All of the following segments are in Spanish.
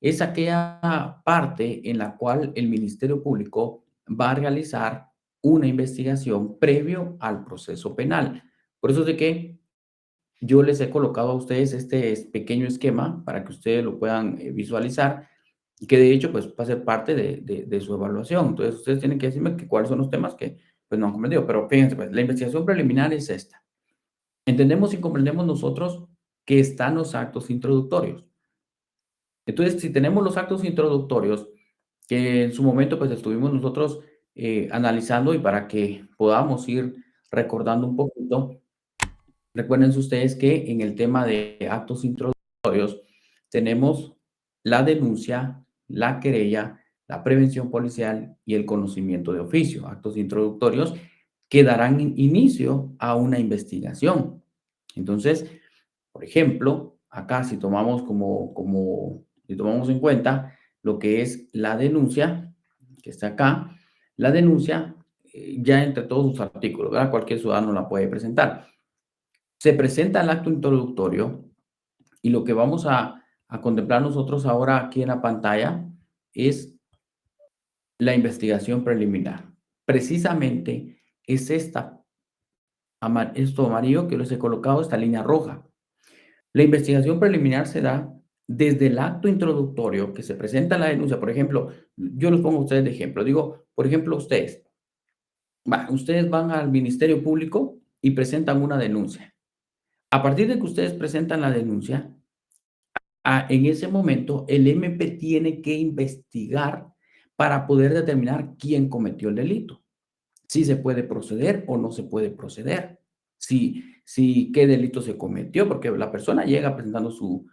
es aquella parte en la cual el Ministerio Público va a realizar una investigación previo al proceso penal. Por eso es de que yo les he colocado a ustedes este pequeño esquema para que ustedes lo puedan visualizar y que de hecho pues va a ser parte de su evaluación. Entonces ustedes tienen que decirme que cuáles son los temas que pues no han comprendido. Pero fíjense, pues la investigación preliminar es esta. Entendemos y comprendemos nosotros que están los actos introductorios. Entonces, si tenemos los actos introductorios, que en su momento pues estuvimos nosotros analizando y para que podamos ir recordando un poquito, recuerden ustedes que en el tema de actos introductorios tenemos la denuncia, la querella, la prevención policial y el conocimiento de oficio, actos introductorios que darán inicio a una investigación. Entonces, por ejemplo, acá si tomamos si tomamos en cuenta lo que es la denuncia, que está acá, la denuncia ya entre todos sus artículos, ¿verdad? Cualquier ciudadano la puede presentar. Se presenta el acto introductorio y lo que vamos a contemplar nosotros ahora aquí en la pantalla es la investigación preliminar. Precisamente es esto amarillo que les he colocado, esta línea roja. La investigación preliminar se da desde el acto introductorio que se presenta la denuncia. Por ejemplo, yo los pongo a ustedes de ejemplo. Digo, por ejemplo, ustedes van al Ministerio Público y presentan una denuncia. A partir de que ustedes presentan la denuncia, en ese momento el MP tiene que investigar para poder determinar quién cometió el delito. Si se puede proceder o no se puede proceder. Si qué delito se cometió, porque la persona llega presentando su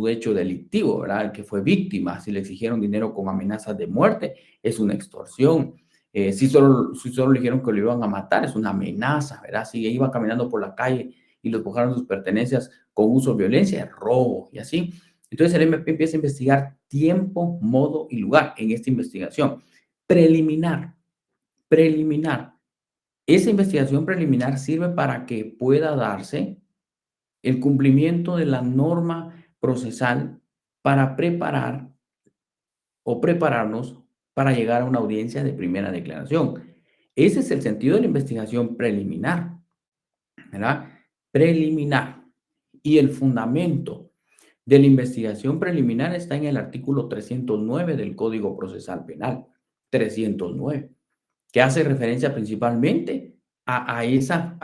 hecho delictivo, ¿verdad? El que fue víctima, si le exigieron dinero con amenazas de muerte, es una extorsión. Si solo le dijeron que lo iban a matar, es una amenaza, ¿verdad? Si iba caminando por la calle y le despojaron sus pertenencias con uso de violencia, es robo y así. Entonces el MP empieza a investigar tiempo, modo y lugar en esta investigación preliminar. Esa investigación preliminar sirve para que pueda darse el cumplimiento de la norma procesal para preparar o prepararnos para llegar a una audiencia de primera declaración. Ese es el sentido de la investigación preliminar, ¿verdad? Preliminar. Y el fundamento de la investigación preliminar está en el artículo 309 del Código Procesal Penal. 309. Que hace referencia principalmente a esa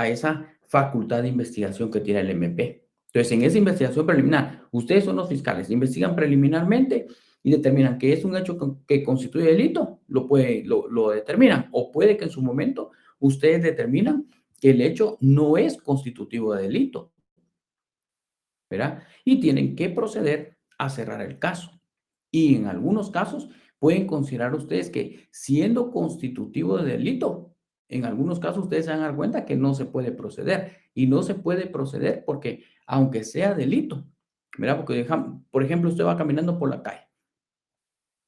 facultad de investigación que tiene el MP. Entonces, en esa investigación preliminar, ustedes son los fiscales, investigan preliminarmente y determinan que es un hecho que constituye delito, lo determinan, o puede que en su momento ustedes determinan que el hecho no es constitutivo de delito, ¿verdad? Y tienen que proceder a cerrar el caso. Y en algunos casos pueden considerar ustedes que siendo constitutivo de delito, en algunos casos ustedes se van a dar cuenta que no se puede proceder. Y no se puede proceder porque aunque sea delito, ¿verdad? Porque por ejemplo, usted va caminando por la calle.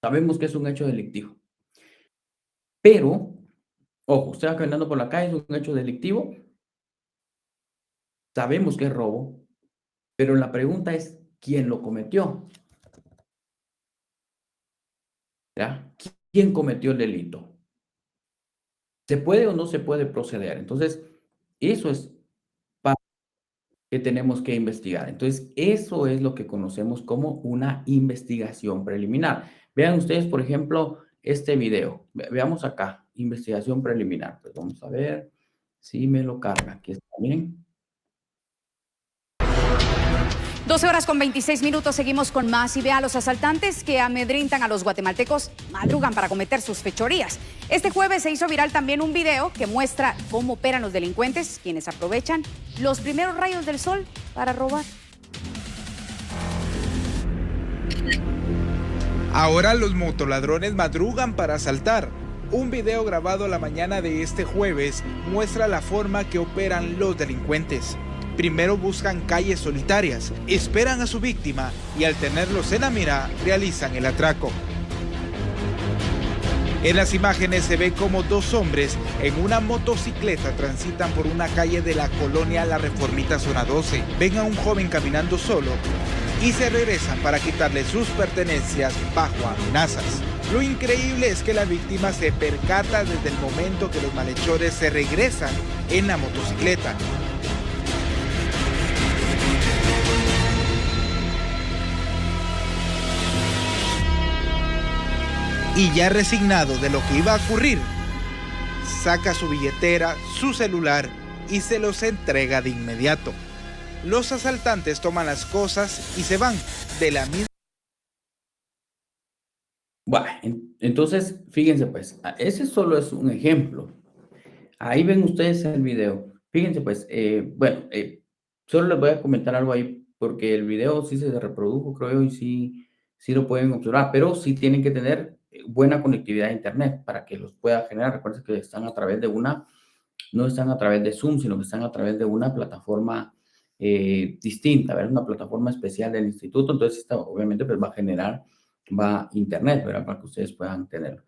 Sabemos que es un hecho delictivo. Pero, ojo, usted va caminando por la calle, es un hecho delictivo. Sabemos que es robo, pero la pregunta es, ¿quién lo cometió? ¿Ya? ¿Quién cometió el delito? ¿Se puede o no se puede proceder? Entonces, eso es que tenemos que investigar. Entonces, eso es lo que conocemos como una investigación preliminar. Vean ustedes, por ejemplo, este video. Veamos acá, investigación preliminar. Pues vamos a ver si me lo carga. Aquí está, miren. 12 horas con 26 minutos, seguimos con más y vea, los asaltantes que amedrentan a los guatemaltecos madrugan para cometer sus fechorías. Este jueves se hizo viral también un video que muestra cómo operan los delincuentes, quienes aprovechan los primeros rayos del sol para robar. Ahora los motoladrones madrugan para asaltar. Un video grabado la mañana de este jueves muestra la forma que operan los delincuentes. Primero buscan calles solitarias, esperan a su víctima y al tenerlos en la mira, realizan el atraco. En las imágenes se ve como dos hombres en una motocicleta transitan por una calle de la colonia La Reformita Zona 12. Ven a un joven caminando solo y se regresan para quitarle sus pertenencias bajo amenazas. Lo increíble es que la víctima se percata desde el momento que los malhechores se regresan en la motocicleta. Y ya resignado de lo que iba a ocurrir, saca su billetera, su celular y se los entrega de inmediato. Los asaltantes toman las cosas y se van de la misma. Bueno, entonces, fíjense pues, ese solo es un ejemplo. Ahí ven ustedes el video. Fíjense pues, solo les voy a comentar algo ahí, porque el video sí se reprodujo, creo yo, y sí lo pueden observar, pero sí tienen que tener buena conectividad a internet para que los pueda generar. Recuerden que están a través de no están a través de Zoom, sino que están a través de una plataforma distinta, ¿verdad? Una plataforma especial del instituto. Entonces, esta obviamente pues va a internet, ¿verdad? Para que ustedes puedan tenerlo.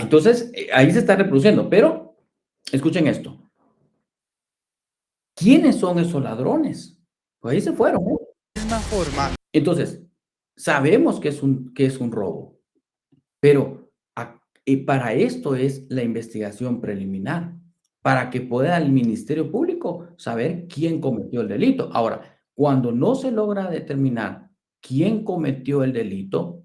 Entonces, ahí se está reproduciendo, pero escuchen esto. ¿Quiénes son esos ladrones? Pues ahí se fueron, ¿eh? Misma forma. Entonces, sabemos que es un robo, pero para esto es la investigación preliminar, para que pueda el Ministerio Público saber quién cometió el delito. Ahora, cuando no se logra determinar quién cometió el delito,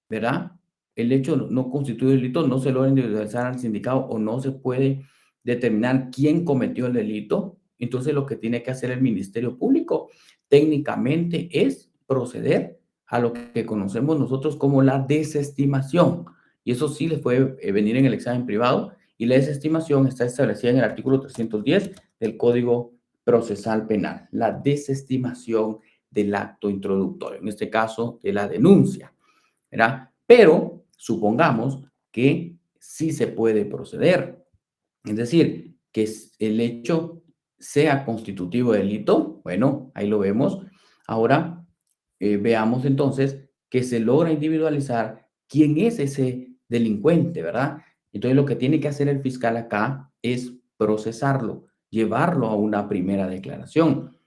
¿verdad? El hecho no constituye delito, no se logra individualizar al sindicado o no se puede determinar quién cometió el delito. Entonces, lo que tiene que hacer el Ministerio Público técnicamente es proceder a lo que conocemos nosotros como la desestimación. Y eso sí les puede venir en el examen privado. Y la desestimación está establecida en el artículo 310 del Código Procesal Penal. La desestimación del acto introductorio, en este caso de la denuncia, ¿verdad? Pero supongamos que sí se puede proceder. Es decir, que el hecho sea constitutivo de delito. Bueno, ahí lo vemos. Ahora, veamos entonces que se logra individualizar quién es ese delincuente, ¿verdad? Entonces, lo que tiene que hacer el fiscal acá es procesarlo, llevarlo a una primera declaración.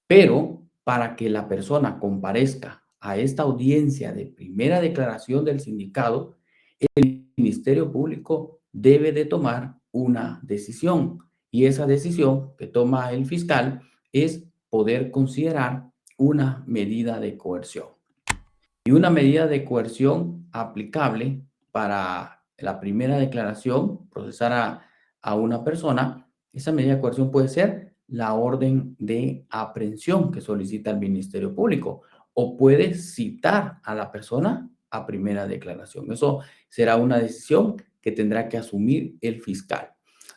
Pero para que la persona comparezca a esta audiencia de primera declaración del sindicado, el Ministerio Público debe de tomar una decisión. Y esa decisión que toma el fiscal es poder considerar una medida de coerción. Y una medida de coerción aplicable para la primera declaración, procesar a una persona, esa medida de coerción puede ser la orden de aprehensión que solicita el Ministerio Público o puede citar a la persona a primera declaración. Eso será una decisión que tendrá que asumir el fiscal.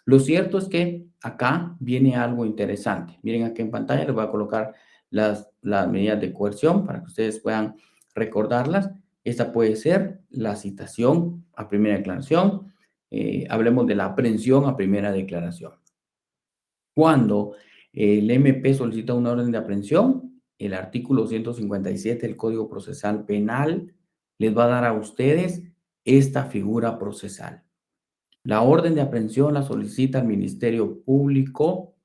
Lo cierto es que acá viene algo interesante. Miren aquí en pantalla, les voy a colocar las medidas de coerción para que ustedes puedan recordarlas. Esta puede ser la citación a primera declaración. Hablemos de la aprehensión a primera declaración. Cuando el MP solicita una orden de aprehensión, el artículo 157 del Código Procesal Penal les va a dar a ustedes esta figura procesal. La orden de aprehensión la solicita el Ministerio Público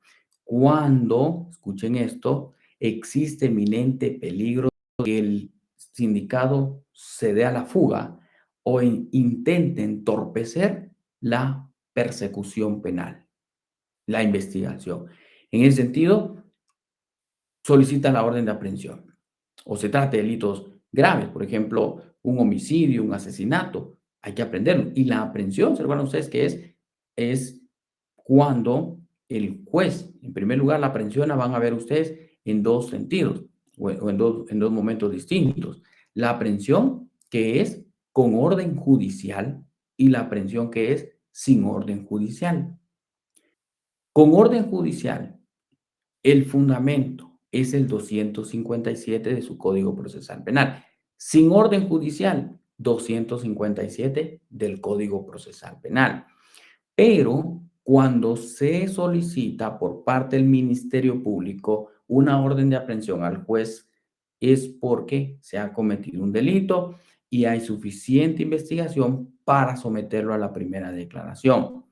cuando, escuchen esto, existe eminente peligro de que el sindicado se dé a la fuga o intente entorpecer la persecución penal, la investigación. En ese sentido, solicita la orden de aprehensión. O se trata de delitos graves, por ejemplo, un homicidio, un asesinato, hay que aprenderlo. Y la aprehensión, se recuerdan ustedes que es cuando el juez, en primer lugar, la aprehensión la van a ver ustedes en dos sentidos o en dos momentos distintos. La aprehensión que es con orden judicial y la aprehensión que es sin orden judicial. Con orden judicial, el fundamento es el 257 de su Código Procesal Penal. Sin orden judicial, 257 del Código Procesal Penal. Pero cuando se solicita por parte del Ministerio Público una orden de aprehensión al juez es porque se ha cometido un delito y hay suficiente investigación para someterlo a la primera declaración.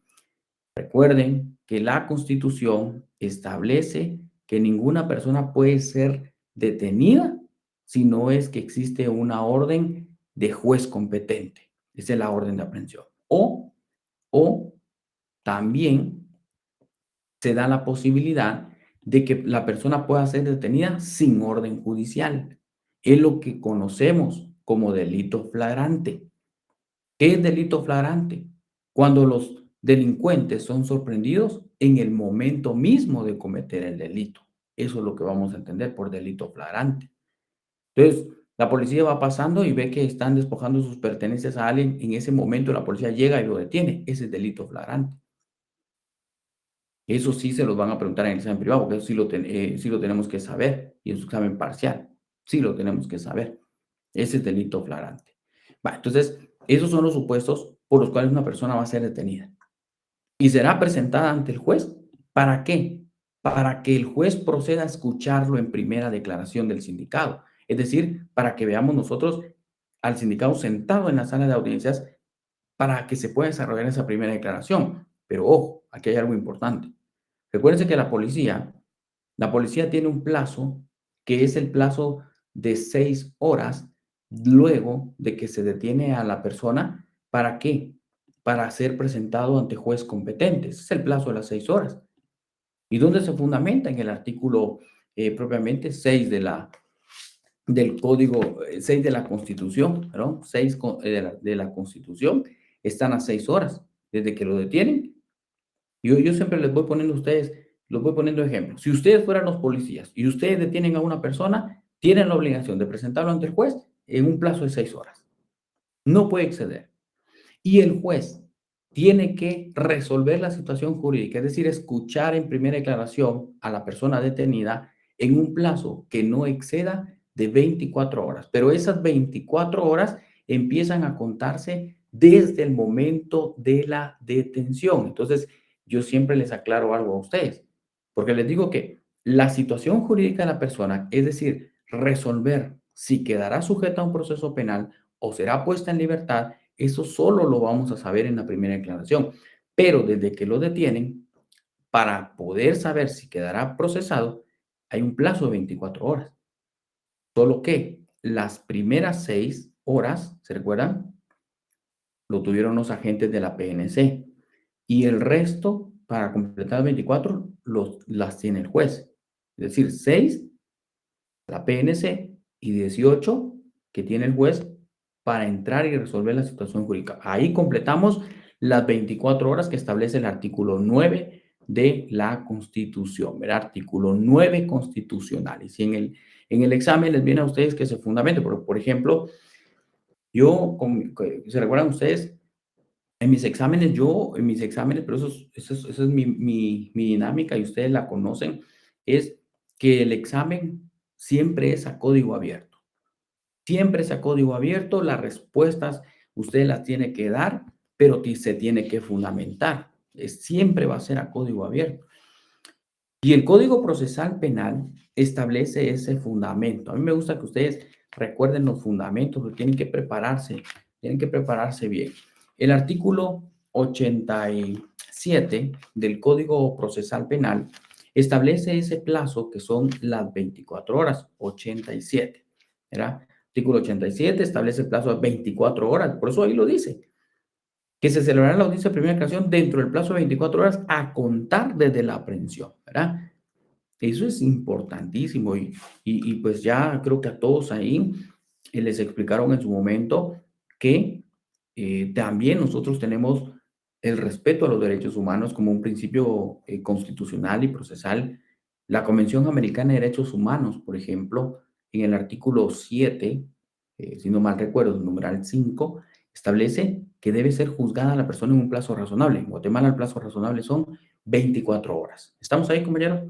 Recuerden que la Constitución establece que ninguna persona puede ser detenida si no es que existe una orden de juez competente. Esa es la orden de aprehensión. O también se da la posibilidad de que la persona pueda ser detenida sin orden judicial. Es lo que conocemos como delito flagrante. ¿Qué es delito flagrante? Cuando los delincuentes son sorprendidos en el momento mismo de cometer el delito. Eso es lo que vamos a entender por delito flagrante. Entonces, la policía va pasando y ve que están despojando sus pertenencias a alguien. En ese momento la policía llega y lo detiene. Ese es delito flagrante. Eso sí se los van a preguntar en el examen privado, porque eso sí lo tenemos que saber. Y en su examen parcial, sí lo tenemos que saber. Ese es delito flagrante. Entonces, esos son los supuestos por los cuales una persona va a ser detenida. Y será presentada ante el juez. ¿Para qué? Para que el juez proceda a escucharlo en primera declaración del sindicado. Es decir, para que veamos nosotros al sindicado sentado en la sala de audiencias para que se pueda desarrollar esa primera declaración. Pero ojo, aquí hay algo importante. Recuérdense que la policía tiene un plazo que es el plazo de 6 horas luego de que se detiene a la persona. ¿Para qué? Para ser presentado ante juez competente. Ese es el plazo de las 6 horas. ¿Y dónde se fundamenta? En el artículo propiamente 6 del Código, 6 de la Constitución, ¿no? 6 de la Constitución, están a 6 horas desde que lo detienen. Yo siempre les voy poniendo a ustedes, los voy poniendo ejemplos. Si ustedes fueran los policías y ustedes detienen a una persona, tienen la obligación de presentarlo ante el juez en un plazo de 6 horas. No puede exceder. Y el juez tiene que resolver la situación jurídica, es decir, escuchar en primera declaración a la persona detenida en un plazo que no exceda de 24 horas. Pero esas 24 horas empiezan a contarse desde el momento de la detención. Entonces, yo siempre les aclaro algo a ustedes, porque les digo que la situación jurídica de la persona, es decir, resolver si quedará sujeta a un proceso penal o será puesta en libertad, eso solo lo vamos a saber en la primera declaración. Pero desde que lo detienen, para poder saber si quedará procesado, hay un plazo de 24 horas. Solo que las primeras 6 horas, ¿se recuerdan? Lo tuvieron los agentes de la PNC. Y el resto, para completar 24, las tiene el juez. Es decir, 6 la PNC y 18 que tiene el juez para entrar y resolver la situación jurídica. Ahí completamos las 24 horas que establece el artículo 9 de la Constitución, el artículo 9 constitucional. Y si en el examen les viene a ustedes que se fundamente, por ejemplo, ¿se recuerdan ustedes? En mis exámenes, pero esa es mi dinámica y ustedes la conocen, es que el examen siempre es a código abierto. Siempre es a código abierto, las respuestas usted las tiene que dar, pero se tiene que fundamentar. Siempre va a ser a código abierto. Y el Código Procesal Penal establece ese fundamento. A mí me gusta que ustedes recuerden los fundamentos, porque tienen que prepararse bien. El artículo 87 del Código Procesal Penal establece ese plazo que son las 24 horas, 87, ¿verdad? Artículo 87 establece el plazo de 24 horas, por eso ahí lo dice, que se celebrará la audiencia de primera declaración dentro del plazo de 24 horas a contar desde la aprehensión, ¿verdad? Eso es importantísimo y pues ya creo que a todos ahí les explicaron en su momento que también nosotros tenemos el respeto a los derechos humanos como un principio constitucional y procesal. La Convención Americana de Derechos Humanos, por ejemplo, en el artículo 7, si no mal recuerdo, el numeral 5, establece que debe ser juzgada la persona en un plazo razonable. En Guatemala el plazo razonable son 24 horas. ¿Estamos ahí, compañeros?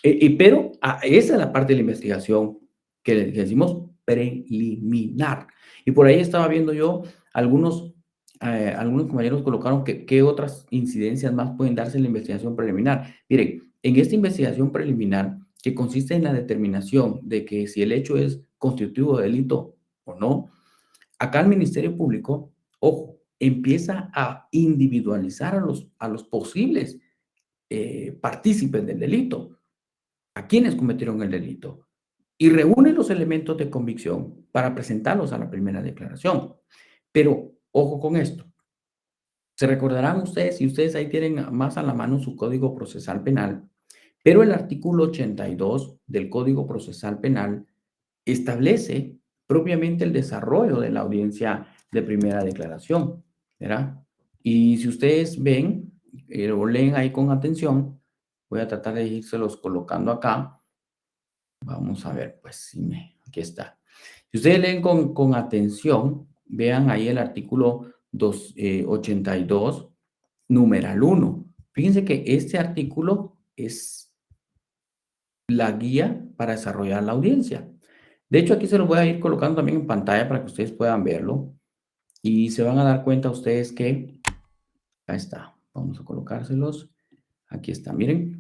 Pero esa es la parte de la investigación que le decimos preliminar. Y por ahí estaba viendo yo algunos compañeros colocaron que qué otras incidencias más pueden darse en la investigación preliminar. Miren, en esta investigación preliminar, que consiste en la determinación de que si el hecho es constitutivo de delito o no, acá el Ministerio Público, ojo, empieza a individualizar a los posibles partícipes del delito, a quienes cometieron el delito. y reúne los elementos de convicción para presentarlos a la primera declaración. Pero ojo con esto. Se recordarán ustedes, si ustedes ahí tienen más a la mano su Código Procesal Penal, pero el artículo 82 del Código Procesal Penal establece propiamente el desarrollo de la audiencia de primera declaración, ¿verdad? Y si ustedes ven o leen ahí con atención, voy a tratar de irselos colocando acá. Vamos a ver, pues, aquí está. Si ustedes leen con atención, vean ahí el artículo 82, numeral 1. Fíjense que este artículo es la guía para desarrollar la audiencia. De hecho, aquí se lo voy a ir colocando también en pantalla para que ustedes puedan verlo. Y se van a dar cuenta ustedes que, ahí está, vamos a colocárselos. Aquí está, miren.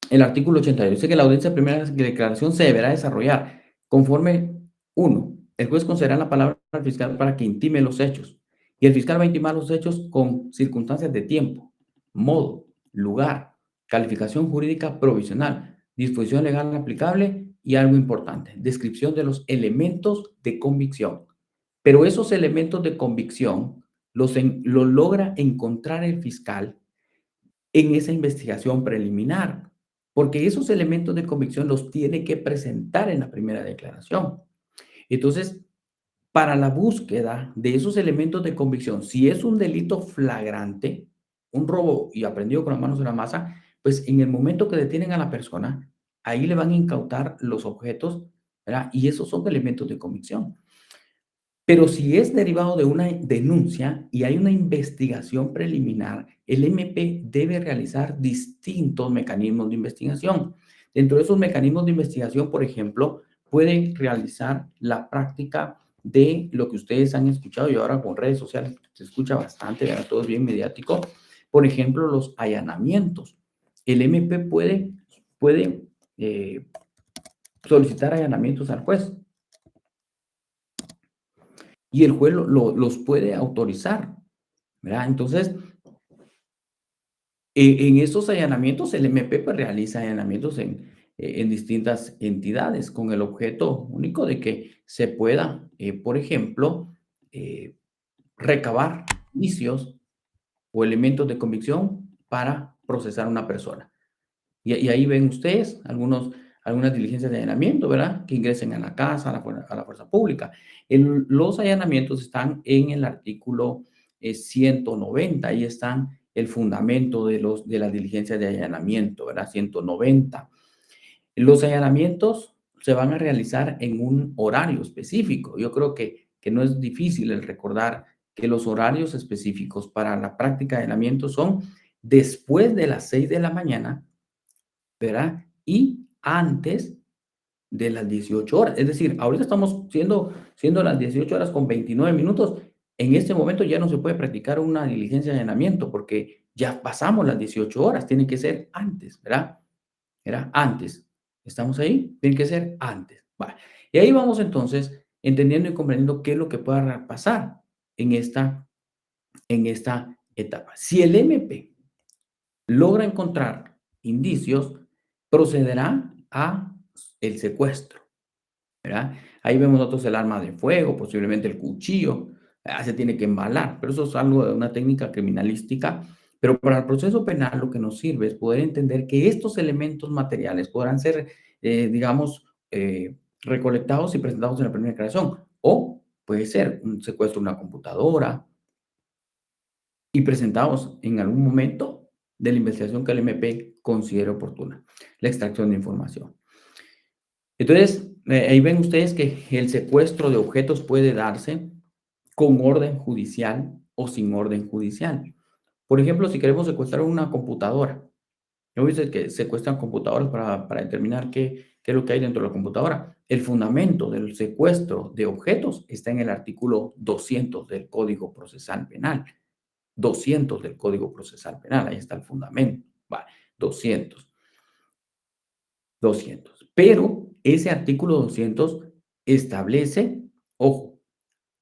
El artículo 82 dice que la audiencia de primera declaración se deberá desarrollar conforme, uno, el juez concederá la palabra al fiscal para que intime los hechos. Y el fiscal va a intimar los hechos con circunstancias de tiempo, modo, lugar, calificación jurídica provisional, disposición legal aplicable y algo importante, descripción de los elementos de convicción. Pero esos elementos de convicción los logra encontrar el fiscal en esa investigación preliminar, porque esos elementos de convicción los tiene que presentar en la primera declaración. Entonces, para la búsqueda de esos elementos de convicción, si es un delito flagrante, un robo y aprendido con las manos en la masa, pues en el momento que detienen a la persona, ahí le van a incautar los objetos, ¿verdad? Y esos son elementos de convicción. Pero si es derivado de una denuncia y hay una investigación preliminar, el MP debe realizar distintos mecanismos de investigación. Dentro de esos mecanismos de investigación, por ejemplo, pueden realizar la práctica de lo que ustedes han escuchado y ahora con redes sociales se escucha bastante, ¿verdad? Todo es bien mediático. Por ejemplo, los allanamientos. El MP puede solicitar allanamientos al juez y el juez los puede autorizar, ¿verdad? Entonces, en esos allanamientos, el MP pues, realiza allanamientos en distintas entidades con el objeto único de que se pueda, por ejemplo, recabar indicios o elementos de convicción para procesar a una persona. Y ahí ven ustedes algunas diligencias de allanamiento, ¿verdad? Que ingresen a la casa, a la fuerza pública. Los allanamientos están en el artículo 190, ahí están el fundamento de las diligencias de allanamiento, ¿verdad? 190. Los allanamientos se van a realizar en un horario específico. Yo creo que no es difícil el recordar que los horarios específicos para la práctica de allanamiento son después de las 6 de la mañana, ¿verdad? Y antes de las 18 horas. Es decir, ahorita estamos siendo las 18 horas con 29 minutos. En este momento ya no se puede practicar una diligencia de allanamiento porque ya pasamos las 18 horas. Tiene que ser antes, ¿verdad? Era antes. ¿Estamos ahí? Tiene que ser antes. Vale. Y ahí vamos entonces entendiendo y comprendiendo qué es lo que pueda pasar en esta etapa. Si el MP logra encontrar indicios, procederá a el secuestro, ¿verdad? Ahí vemos nosotros el arma de fuego, posiblemente el cuchillo, se tiene que embalar, pero eso es algo de una técnica criminalística. Pero para el proceso penal lo que nos sirve es poder entender que estos elementos materiales podrán ser, digamos, recolectados y presentados en la primera declaración, o puede ser un secuestro de una computadora y presentados en algún momento de la investigación que el MP considere oportuna, la extracción de información. Entonces, ahí ven ustedes que el secuestro de objetos puede darse con orden judicial o sin orden judicial. Por ejemplo, si queremos secuestrar una computadora, yo dice que secuestran computadoras para determinar qué es lo que hay dentro de la computadora. El fundamento del secuestro de objetos está en el artículo 200 del Código Procesal Penal. 200 del Código Procesal Penal, ahí está el fundamento. Vale, 200. Pero ese artículo 200 establece, ojo,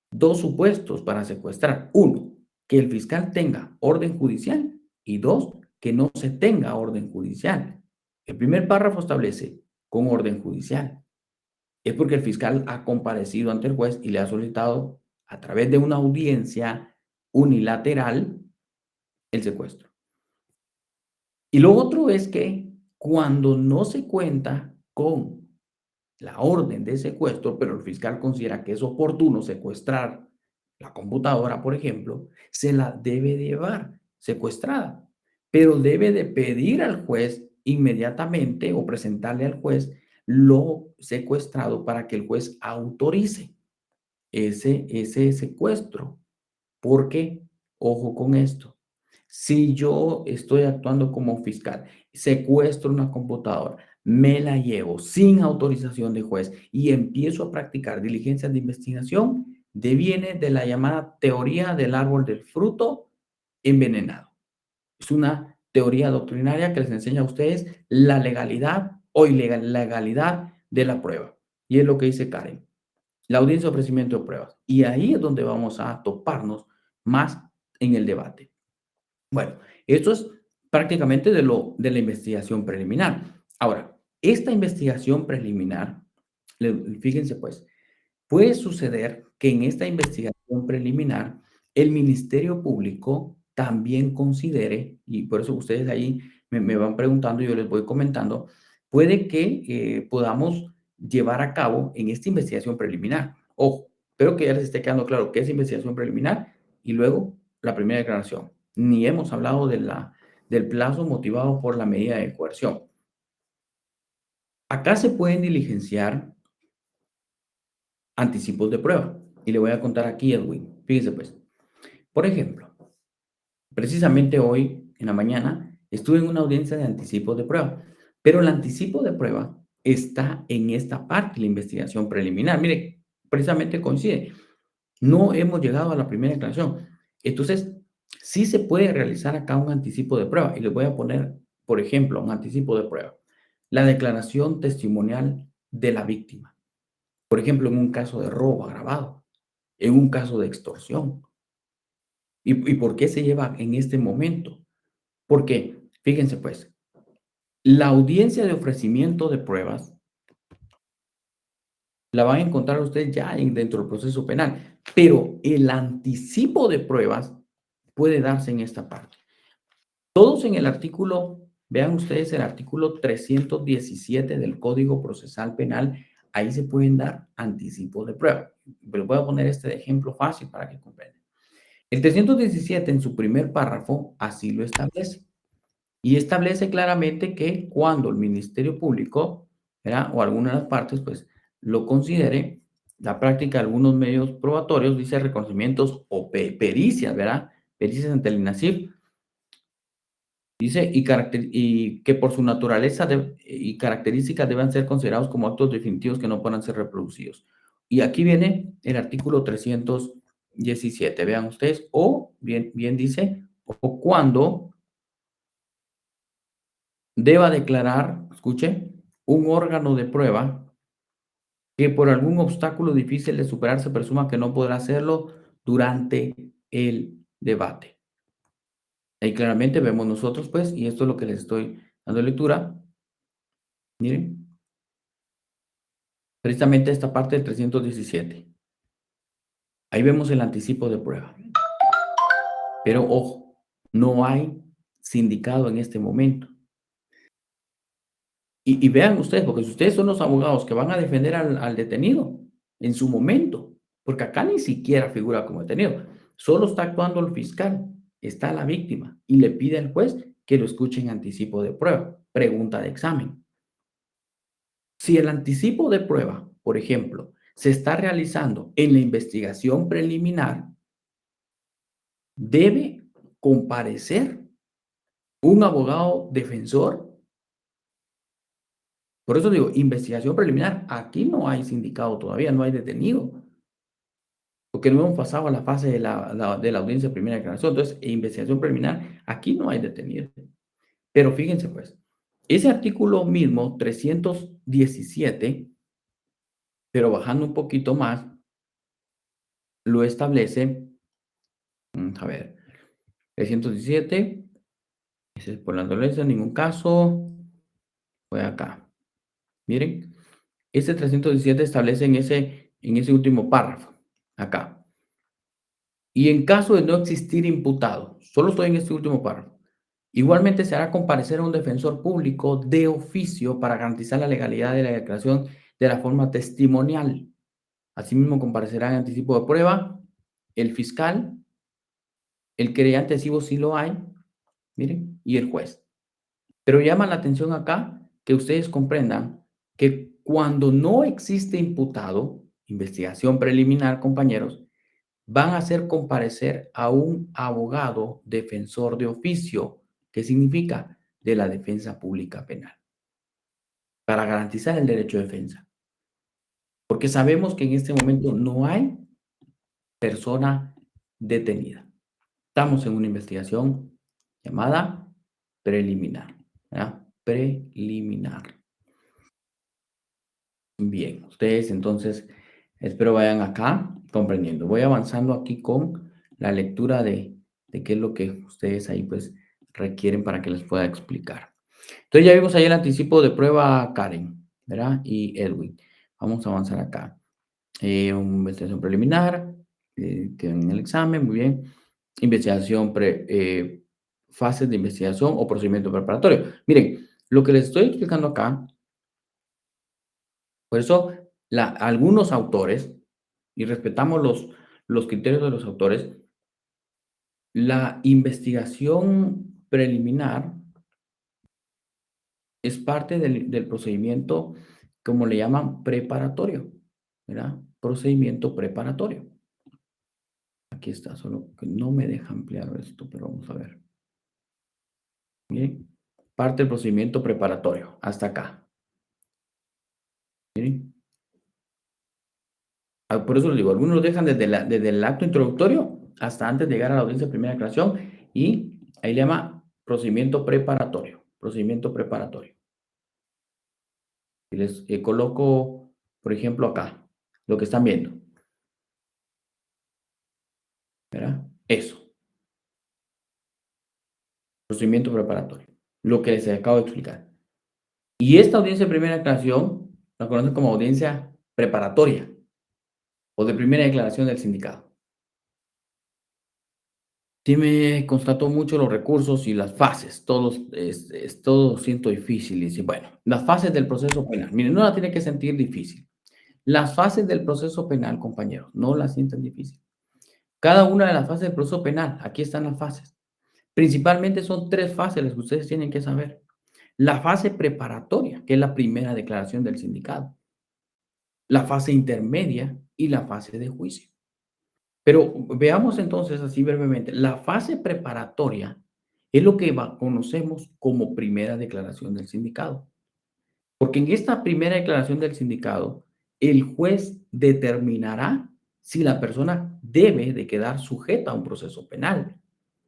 dos supuestos para secuestrar. Uno, que el fiscal tenga orden judicial y dos, que no se tenga orden judicial. El primer párrafo establece con orden judicial es porque el fiscal ha comparecido ante el juez y le ha solicitado a través de una audiencia unilateral el secuestro. Y lo otro es que cuando no se cuenta con la orden de secuestro, pero el fiscal considera que es oportuno secuestrar la computadora, por ejemplo, se la debe llevar secuestrada, pero debe de pedir al juez inmediatamente o presentarle al juez lo secuestrado para que el juez autorice ese secuestro. Porque, ojo con esto, si yo estoy actuando como fiscal, secuestro una computadora, me la llevo sin autorización de juez y empiezo a practicar diligencias de investigación, deviene de la llamada teoría del árbol del fruto envenenado. Es una teoría doctrinaria que les enseña a ustedes la legalidad o ilegalidad de la prueba. Y es lo que dice Karen. La audiencia de ofrecimiento de pruebas. Y ahí es donde vamos a toparnos más en el debate. Bueno, esto es prácticamente de la investigación preliminar. Ahora, esta investigación preliminar, fíjense pues, puede suceder que en esta investigación preliminar el Ministerio Público también considere, y por eso ustedes ahí me van preguntando y yo les voy comentando, puede que podamos llevar a cabo en esta investigación preliminar. Ojo, espero que ya les esté quedando claro qué es investigación preliminar y luego la primera declaración. Ni hemos hablado del plazo motivado por la medida de coerción. Acá se pueden diligenciar anticipos de prueba. Y le voy a contar aquí, Edwin. Fíjese pues. Por ejemplo, precisamente hoy en la mañana estuve en una audiencia de anticipos de prueba, pero el anticipo de prueba está en esta parte, la investigación preliminar. Mire, precisamente coincide. No hemos llegado a la primera declaración. Entonces, sí se puede realizar acá un anticipo de prueba. Y les voy a poner, por ejemplo, un anticipo de prueba. La declaración testimonial de la víctima. Por ejemplo, en un caso de robo agravado, en un caso de extorsión. ¿Y por qué se lleva en este momento? Porque, fíjense pues, la audiencia de ofrecimiento de pruebas la van a encontrar ustedes ya dentro del proceso penal, pero el anticipo de pruebas puede darse en esta parte. Todos en el artículo, vean ustedes el artículo 317 del Código Procesal Penal, ahí se pueden dar anticipos de prueba. Pero voy a poner este de ejemplo fácil para que comprendan. El 317 en su primer párrafo así lo establece. Y establece claramente que cuando el Ministerio Público, ¿verdad? O alguna de las partes, pues, lo considere, la práctica de algunos medios probatorios, dice reconocimientos o pericias, ¿verdad? Pericias ante el INASIF, dice, y que por su naturaleza y características deben ser considerados como actos definitivos que no puedan ser reproducidos. Y aquí viene el artículo 317, vean ustedes, o bien dice, o cuando deba declarar, escuche, un órgano de prueba que por algún obstáculo difícil de superar se presuma que no podrá hacerlo durante el debate. Ahí claramente vemos nosotros, pues, y esto es lo que les estoy dando lectura. Miren, precisamente esta parte del 317. Ahí vemos el anticipo de prueba. Pero ojo, no hay sindicado en este momento. Y vean ustedes, porque si ustedes son los abogados que van a defender al detenido en su momento, porque acá ni siquiera figura como detenido, solo está actuando el fiscal, está la víctima y le pide al juez que lo escuche en anticipo de prueba, pregunta de examen. Si el anticipo de prueba, por ejemplo, se está realizando en la investigación preliminar, debe comparecer un abogado defensor. Por eso digo, investigación preliminar, aquí no hay sindicado todavía, no hay detenido, porque no hemos pasado a la fase de la audiencia de primera declaración. Entonces, investigación preliminar, aquí no hay detenido. Pero fíjense pues, ese artículo mismo, 317, pero bajando un poquito más, lo establece, a ver, 317, ese es por la adolescencia, en ningún caso, voy acá, miren, Este 317 establece en ese último párrafo, acá. Y en caso de no existir imputado, solo estoy en este último párrafo, igualmente se hará comparecer a un defensor público de oficio para garantizar la legalidad de la declaración de la forma testimonial. Asimismo, comparecerá en anticipo de prueba el fiscal, el querellante adhesivo si lo hay, miren, y el juez. Pero llama la atención acá que ustedes comprendan que cuando no existe imputado, investigación preliminar, compañeros, van a hacer comparecer a un abogado defensor de oficio. ¿Qué significa? De la defensa pública penal, para garantizar el derecho de defensa. Porque sabemos que en este momento no hay persona detenida. Estamos en una investigación llamada preliminar, ¿verdad? Preliminar. Bien, ustedes entonces espero vayan acá comprendiendo. Voy avanzando aquí con la lectura de qué es lo que ustedes ahí pues requieren para que les pueda explicar. Entonces ya vimos ahí el anticipo de prueba Karen, ¿verdad? Y Edwin. Vamos a avanzar acá. Investigación preliminar, que en el examen, muy bien. Investigación, fases de investigación o procedimiento preparatorio. Miren, lo que les estoy explicando acá, por eso algunos autores, y respetamos los criterios de los autores, la investigación preliminar es parte del procedimiento, como le llaman, preparatorio, ¿verdad? Procedimiento preparatorio. Aquí está, solo que no me deja ampliar esto, pero vamos a ver. Miren, parte del procedimiento preparatorio, hasta acá. Miren. Por eso les digo, algunos lo dejan desde el acto introductorio hasta antes de llegar a la audiencia de primera declaración y ahí le llama procedimiento preparatorio, procedimiento preparatorio. Y les coloco, por ejemplo, acá, lo que están viendo. ¿Verdad? Eso, procedimiento preparatorio, lo que les acabo de explicar. Y esta audiencia de primera declaración la conocen como audiencia preparatoria o de primera declaración del sindicato. Sí me constató mucho los recursos y las fases, todo siento difícil. Y dice, bueno, las fases del proceso penal. Miren, no la tiene que sentir difícil. Las fases del proceso penal, compañeros, no la sientan difícil. Cada una de las fases del proceso penal, aquí están las fases. Principalmente son 3 fases las que ustedes tienen que saber. La fase preparatoria, que es la primera declaración del sindicato. La fase intermedia y la fase de juicio. Pero veamos entonces así brevemente. La fase preparatoria es lo que conocemos como primera declaración del sindicato. Porque en esta primera declaración del sindicato, el juez determinará si la persona debe de quedar sujeta a un proceso penal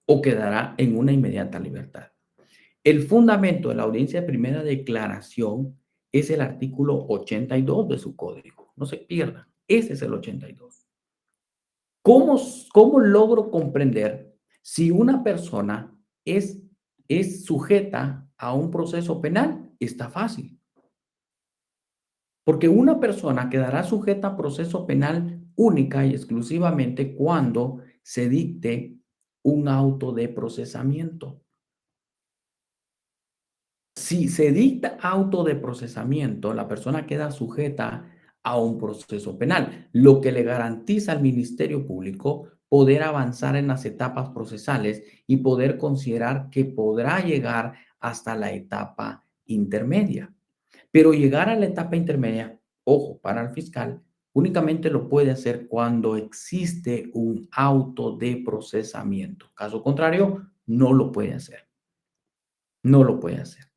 o quedará en una inmediata libertad. El fundamento de la audiencia de primera declaración es el artículo 82 de su código. No se pierdan. Ese es el 82. ¿Cómo logro comprender si una persona es sujeta a un proceso penal? Está fácil. Porque una persona quedará sujeta a proceso penal única y exclusivamente cuando se dicte un auto de procesamiento. Si se dicta auto de procesamiento, la persona queda sujeta a un proceso penal, lo que le garantiza al Ministerio Público poder avanzar en las etapas procesales y poder considerar que podrá llegar hasta la etapa intermedia. Pero llegar a la etapa intermedia, ojo, para el fiscal, únicamente lo puede hacer cuando existe un auto de procesamiento. Caso contrario, no lo puede hacer. No lo puede hacer.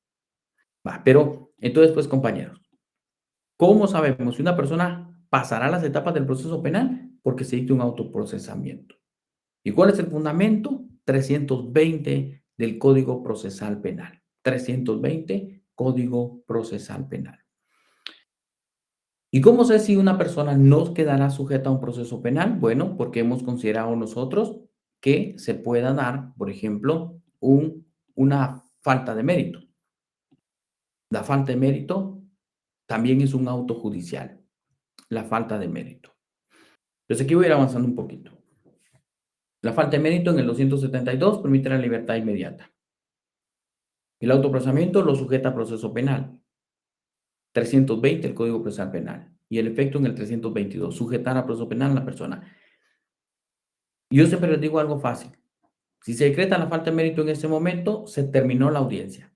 Va, pero entonces, pues, compañeros, ¿cómo sabemos si una persona pasará las etapas del proceso penal? Porque se dicta un autoprocesamiento. ¿Y cuál es el fundamento? 320 del Código Procesal Penal. 320, Código Procesal Penal. ¿Y cómo sé si una persona no quedará sujeta a un proceso penal? Bueno, porque hemos considerado nosotros que se pueda dar, por ejemplo, una falta de mérito. La falta de mérito también es un auto judicial, la falta de mérito. Entonces aquí voy a ir avanzando un poquito. La falta de mérito en el 272 permite la libertad inmediata. El autoprocesamiento lo sujeta a proceso penal. 320 el Código Procesal Penal. Y el efecto en el 322, sujetar a proceso penal a la persona. Yo siempre les digo algo fácil. Si se decreta la falta de mérito en ese momento, se terminó la audiencia.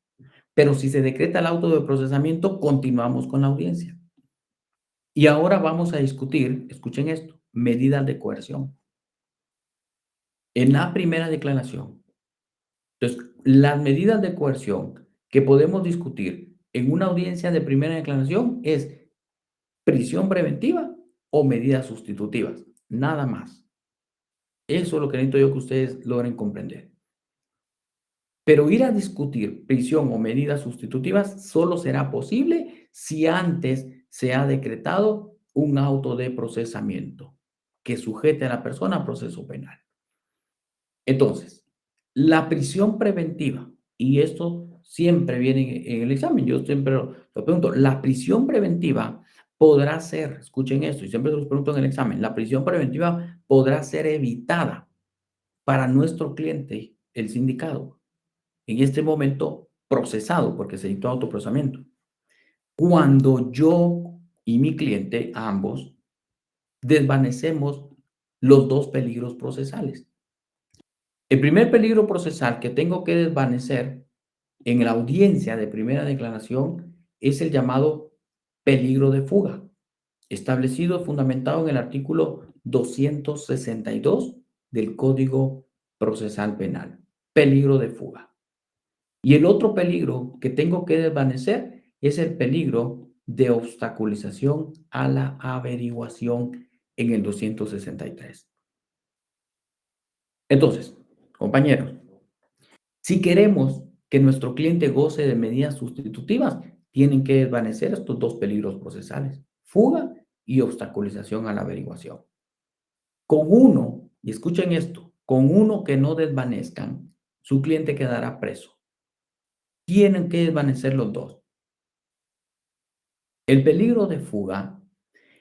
Pero si se decreta el auto de procesamiento, continuamos con la audiencia. Y ahora vamos a discutir, escuchen esto, medidas de coerción. En la primera declaración, entonces, las medidas de coerción que podemos discutir en una audiencia de primera declaración es prisión preventiva o medidas sustitutivas, nada más. Eso es lo que necesito yo que ustedes logren comprender. Pero ir a discutir prisión o medidas sustitutivas solo será posible si antes se ha decretado un auto de procesamiento que sujete a la persona a proceso penal. Entonces, la prisión preventiva, y esto siempre viene en el examen, yo siempre lo pregunto, la prisión preventiva podrá ser, escuchen esto, y siempre los pregunto en el examen, la prisión preventiva podrá ser evitada para nuestro cliente, el sindicado, en este momento procesado, porque se dictó autoprocesamiento. Cuando yo y mi cliente, ambos, desvanecemos los dos peligros procesales. El primer peligro procesal que tengo que desvanecer en la audiencia de primera declaración es el llamado peligro de fuga, establecido y fundamentado en el artículo 262 del Código Procesal Penal. Peligro de fuga. Y el otro peligro que tengo que desvanecer es el peligro de obstaculización a la averiguación en el 263. Entonces, compañeros, si queremos que nuestro cliente goce de medidas sustitutivas, tienen que desvanecer estos dos peligros procesales, fuga y obstaculización a la averiguación. Con uno, y escuchen esto, con uno que no desvanezcan, su cliente quedará preso. Tienen que desvanecer los dos. El peligro de fuga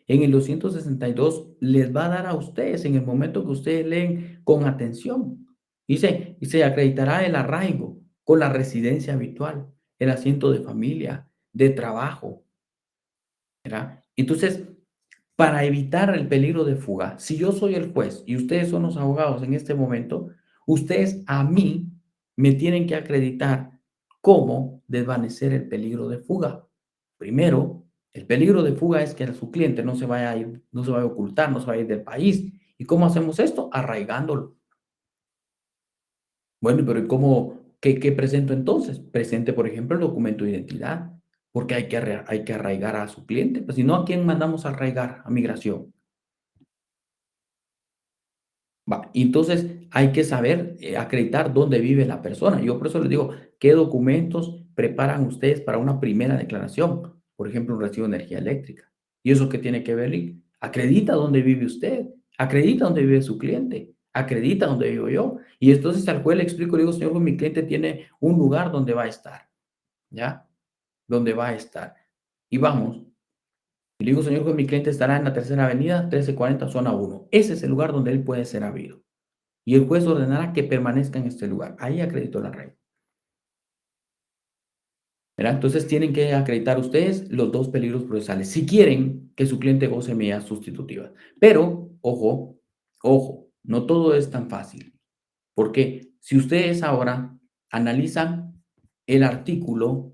en el 262 les va a dar a ustedes en el momento que ustedes leen con atención. Y se acreditará el arraigo con la residencia habitual, el asiento de familia, de trabajo, ¿verdad? Entonces, para evitar el peligro de fuga, si yo soy el juez y ustedes son los abogados en este momento, ustedes a mí me tienen que acreditar cómo desvanecer el peligro de fuga. Primero, el peligro de fuga es que su cliente no se vaya a ir, no se vaya a ocultar, no se vaya a ir del país. ¿Y cómo hacemos esto? Arraigándolo. Bueno, pero ¿y cómo, qué presento entonces? Presente, por ejemplo, el documento de identidad, porque hay que arraigar a su cliente. Pues si no, ¿a quién mandamos a arraigar? A migración. Va, y entonces hay que saber acreditar dónde vive la persona. Yo por eso les digo, ¿qué documentos preparan ustedes para una primera declaración? Por ejemplo, un recibo de energía eléctrica. ¿Y eso qué tiene que ver, Lick? Acredita dónde vive usted, acredita dónde vive su cliente, acredita dónde vivo yo. Y entonces al juez le explico, le digo, señor, mi cliente tiene un lugar donde va a estar, ¿ya? Donde va a estar. Y vamos. Y le digo, señor juez, mi cliente estará en la Tercera Avenida, 1340, zona 1. Ese es el lugar donde él puede ser habido. Y el juez ordenará que permanezca en este lugar. Ahí acreditó la regla. ¿Verdad? Entonces tienen que acreditar ustedes los dos peligros procesales si quieren que su cliente goce medidas sustitutivas. Pero, ojo, ojo, no todo es tan fácil. Porque si ustedes ahora analizan el artículo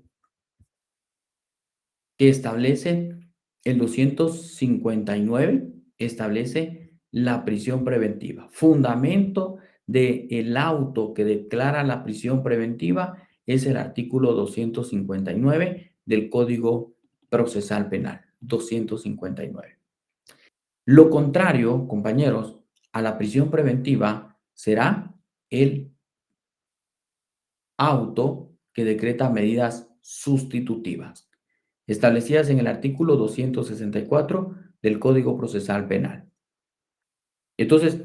que establece el 259, establece la prisión preventiva. Fundamento del auto que declara la prisión preventiva es el artículo 259 del Código Procesal Penal. 259. Lo contrario, compañeros, a la prisión preventiva será el auto que decreta medidas sustitutivas, establecidas en el artículo 264 del Código Procesal Penal. Entonces,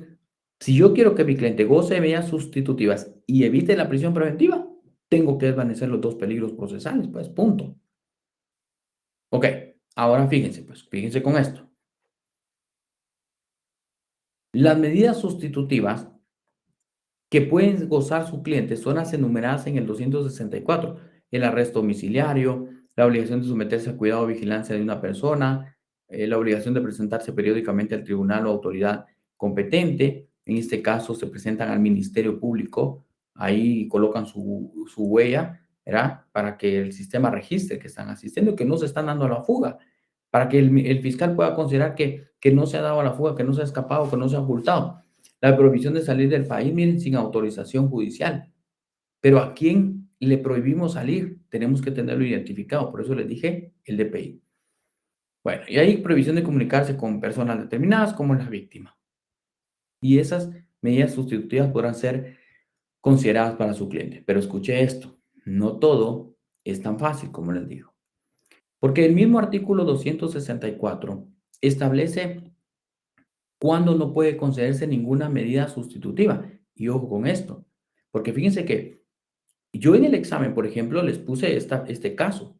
si yo quiero que mi cliente goce de medidas sustitutivas y evite la prisión preventiva, tengo que desvanecer los dos peligros procesales, pues punto. Ok, Ahora fíjense, pues, fíjense con esto. Las medidas sustitutivas que pueden gozar su cliente son las enumeradas en el 264, el arresto domiciliario, la obligación de someterse a cuidado o vigilancia de una persona, la obligación de presentarse periódicamente al tribunal o autoridad competente. En este caso se presentan al Ministerio Público, ahí colocan su huella, ¿verdad? Para que el sistema registre que están asistiendo y que no se están dando a la fuga, para que el fiscal pueda considerar que no se ha dado a la fuga, que no se ha escapado, que no se ha ocultado. La prohibición de salir del país, miren, sin autorización judicial. Pero ¿a quién le prohibimos salir? Tenemos que tenerlo identificado. Por eso les dije el DPI. Bueno, y hay prohibición de comunicarse con personas determinadas como la víctima. Y esas medidas sustitutivas podrán ser consideradas para su cliente. Pero escuche esto, no todo es tan fácil como les digo. Porque el mismo artículo 264 establece cuándo no puede concederse ninguna medida sustitutiva. Y ojo con esto, porque fíjense que yo en el examen, por ejemplo, les puse este caso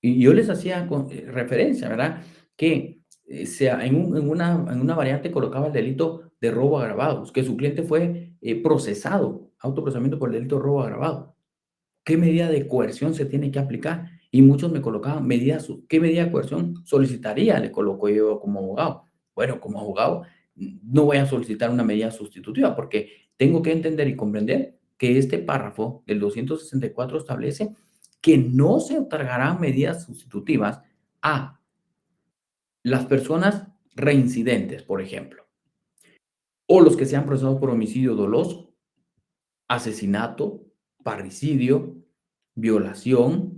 y yo les hacía referencia, ¿verdad? Que sea, en una variante colocaba el delito de robo agravado, que su cliente fue procesado, autoprocesamiento por el delito de robo agravado. ¿Qué medida de coerción se tiene que aplicar? Y muchos me colocaban ¿qué medida de coerción solicitaría? Le coloco yo como abogado. Bueno, como abogado no voy a solicitar una medida sustitutiva porque tengo que entender y comprender que este párrafo del 264 establece que no se otorgarán medidas sustitutivas a las personas reincidentes, por ejemplo, o los que sean procesados por homicidio doloso, asesinato, parricidio, violación,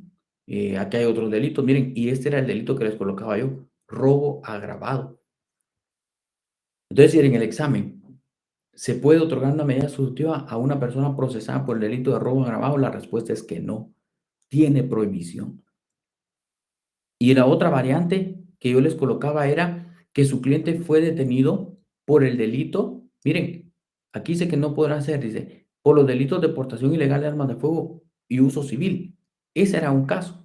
aquí hay otros delitos, miren, y este era el delito que les colocaba yo, robo agravado. Entonces, si en el examen se puede otorgar una medida sustitutiva a una persona procesada por el delito de robo agravado, la respuesta es que no, tiene prohibición. Y la otra variante que yo les colocaba era que su cliente fue detenido por el delito, miren, aquí dice que no podrá ser, dice, por los delitos de portación ilegal de armas de fuego y uso civil. Ese era un caso.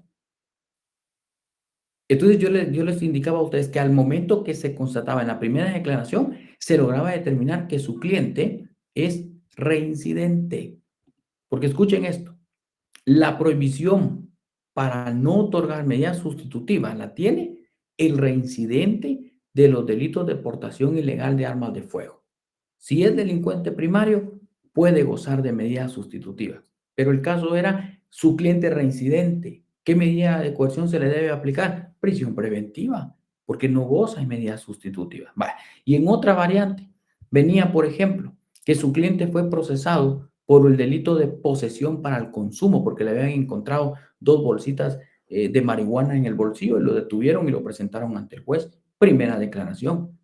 Entonces yo les indicaba a ustedes que al momento que se constataba en la primera declaración, se lograba determinar que su cliente es reincidente. Porque escuchen esto, la prohibición para no otorgar medidas sustitutivas la tiene el reincidente de los delitos de portación ilegal de armas de fuego. Si es delincuente primario, puede gozar de medidas sustitutivas. Pero el caso era su cliente reincidente. ¿Qué medida de coerción se le debe aplicar? Prisión preventiva, porque no goza de medidas sustitutivas. Vale. Y en otra variante, venía, por ejemplo, que su cliente fue procesado por el delito de posesión para el consumo, porque le habían encontrado 2 bolsitas de marihuana en el bolsillo y lo detuvieron y lo presentaron ante el juez. Primera declaración.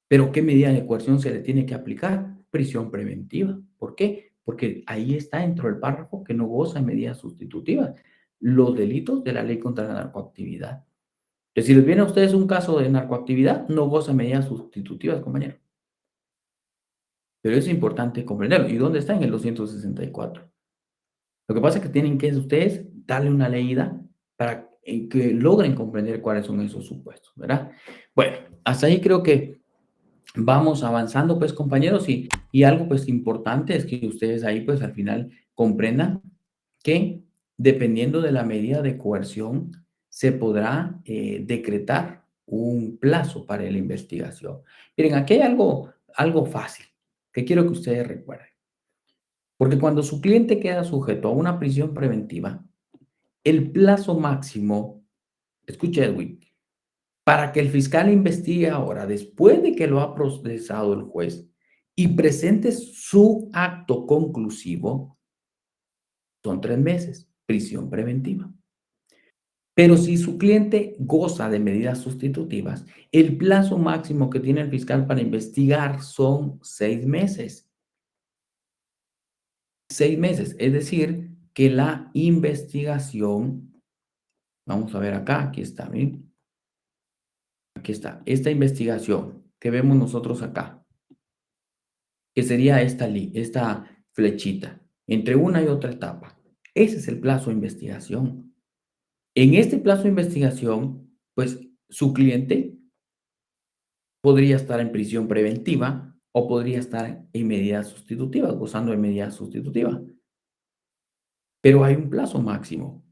Pero ¿qué medida de coerción se le tiene que aplicar? Prisión preventiva. ¿Por qué? Porque ahí está dentro del párrafo que no goza de medidas sustitutivas. Los delitos de la ley contra la narcoactividad. Que si les viene a ustedes un caso de narcoactividad, no goza de medidas sustitutivas, compañero. Pero es importante comprenderlo. ¿Y dónde está? En el 264. Lo que pasa es que tienen que ustedes darle una leída para que logren comprender cuáles son esos supuestos, ¿verdad? Bueno, hasta ahí creo que vamos avanzando, pues, compañeros, y algo, pues, importante es que ustedes ahí, pues, al final comprendan que dependiendo de la medida de coerción, se podrá decretar un plazo para la investigación. Miren, aquí hay algo fácil que quiero que ustedes recuerden. Porque cuando su cliente queda sujeto a una prisión preventiva, el plazo máximo, escuche Edwin, para que el fiscal investigue ahora, después de que lo ha procesado el juez y presente su acto conclusivo, son 3 meses, prisión preventiva. Pero si su cliente goza de medidas sustitutivas, el plazo máximo que tiene el fiscal para investigar son 6 meses. 6 meses, es decir, que la investigación, vamos a ver acá, aquí está, ¿bien? Aquí está, esta investigación que vemos nosotros acá, que sería esta flechita, entre una y otra etapa. Ese es el plazo de investigación. En este plazo de investigación, pues su cliente podría estar en prisión preventiva o podría estar en medidas sustitutivas, gozando de medidas sustitutivas. Pero hay un plazo máximo.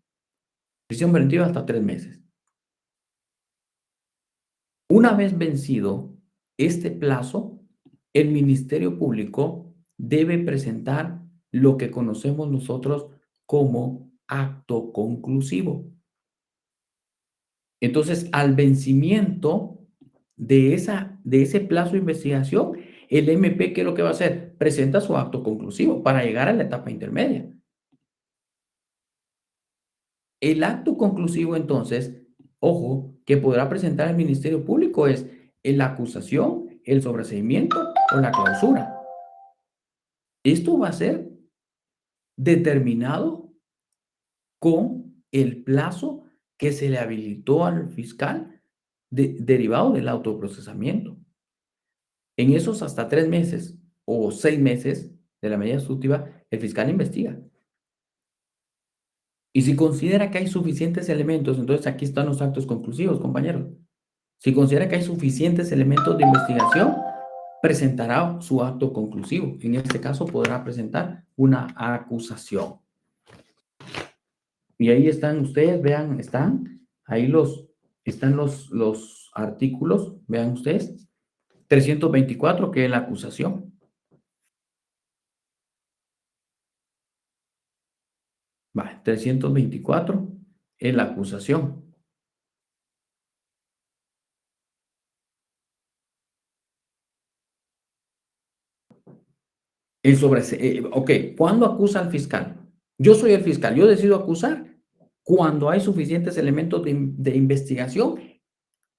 Prisión preventiva hasta 3 meses. Una vez vencido este plazo, el Ministerio Público debe presentar lo que conocemos nosotros como acto conclusivo. Entonces, al vencimiento de ese plazo de investigación, el MP, ¿qué es lo que va a hacer? Presenta su acto conclusivo para llegar a la etapa intermedia. El acto conclusivo, entonces, ojo, que podrá presentar el Ministerio Público es la acusación, el sobreseimiento o la clausura. Esto va a ser determinado con el plazo que se le habilitó al fiscal derivado del autoprocesamiento. En esos hasta 3 meses o 6 meses de la medida sustitutiva, el fiscal investiga. Y si considera que hay suficientes elementos, entonces aquí están los actos conclusivos, compañeros. Si considera que hay suficientes elementos de investigación, presentará su acto conclusivo. En este caso, podrá presentar una acusación. Y ahí están ustedes, vean, están ahí están los artículos, vean ustedes. 324, que es la acusación. Vale, 324 es la acusación. Ok, ¿cuándo acusa al fiscal? Yo soy el fiscal, yo decido acusar cuando hay suficientes elementos de investigación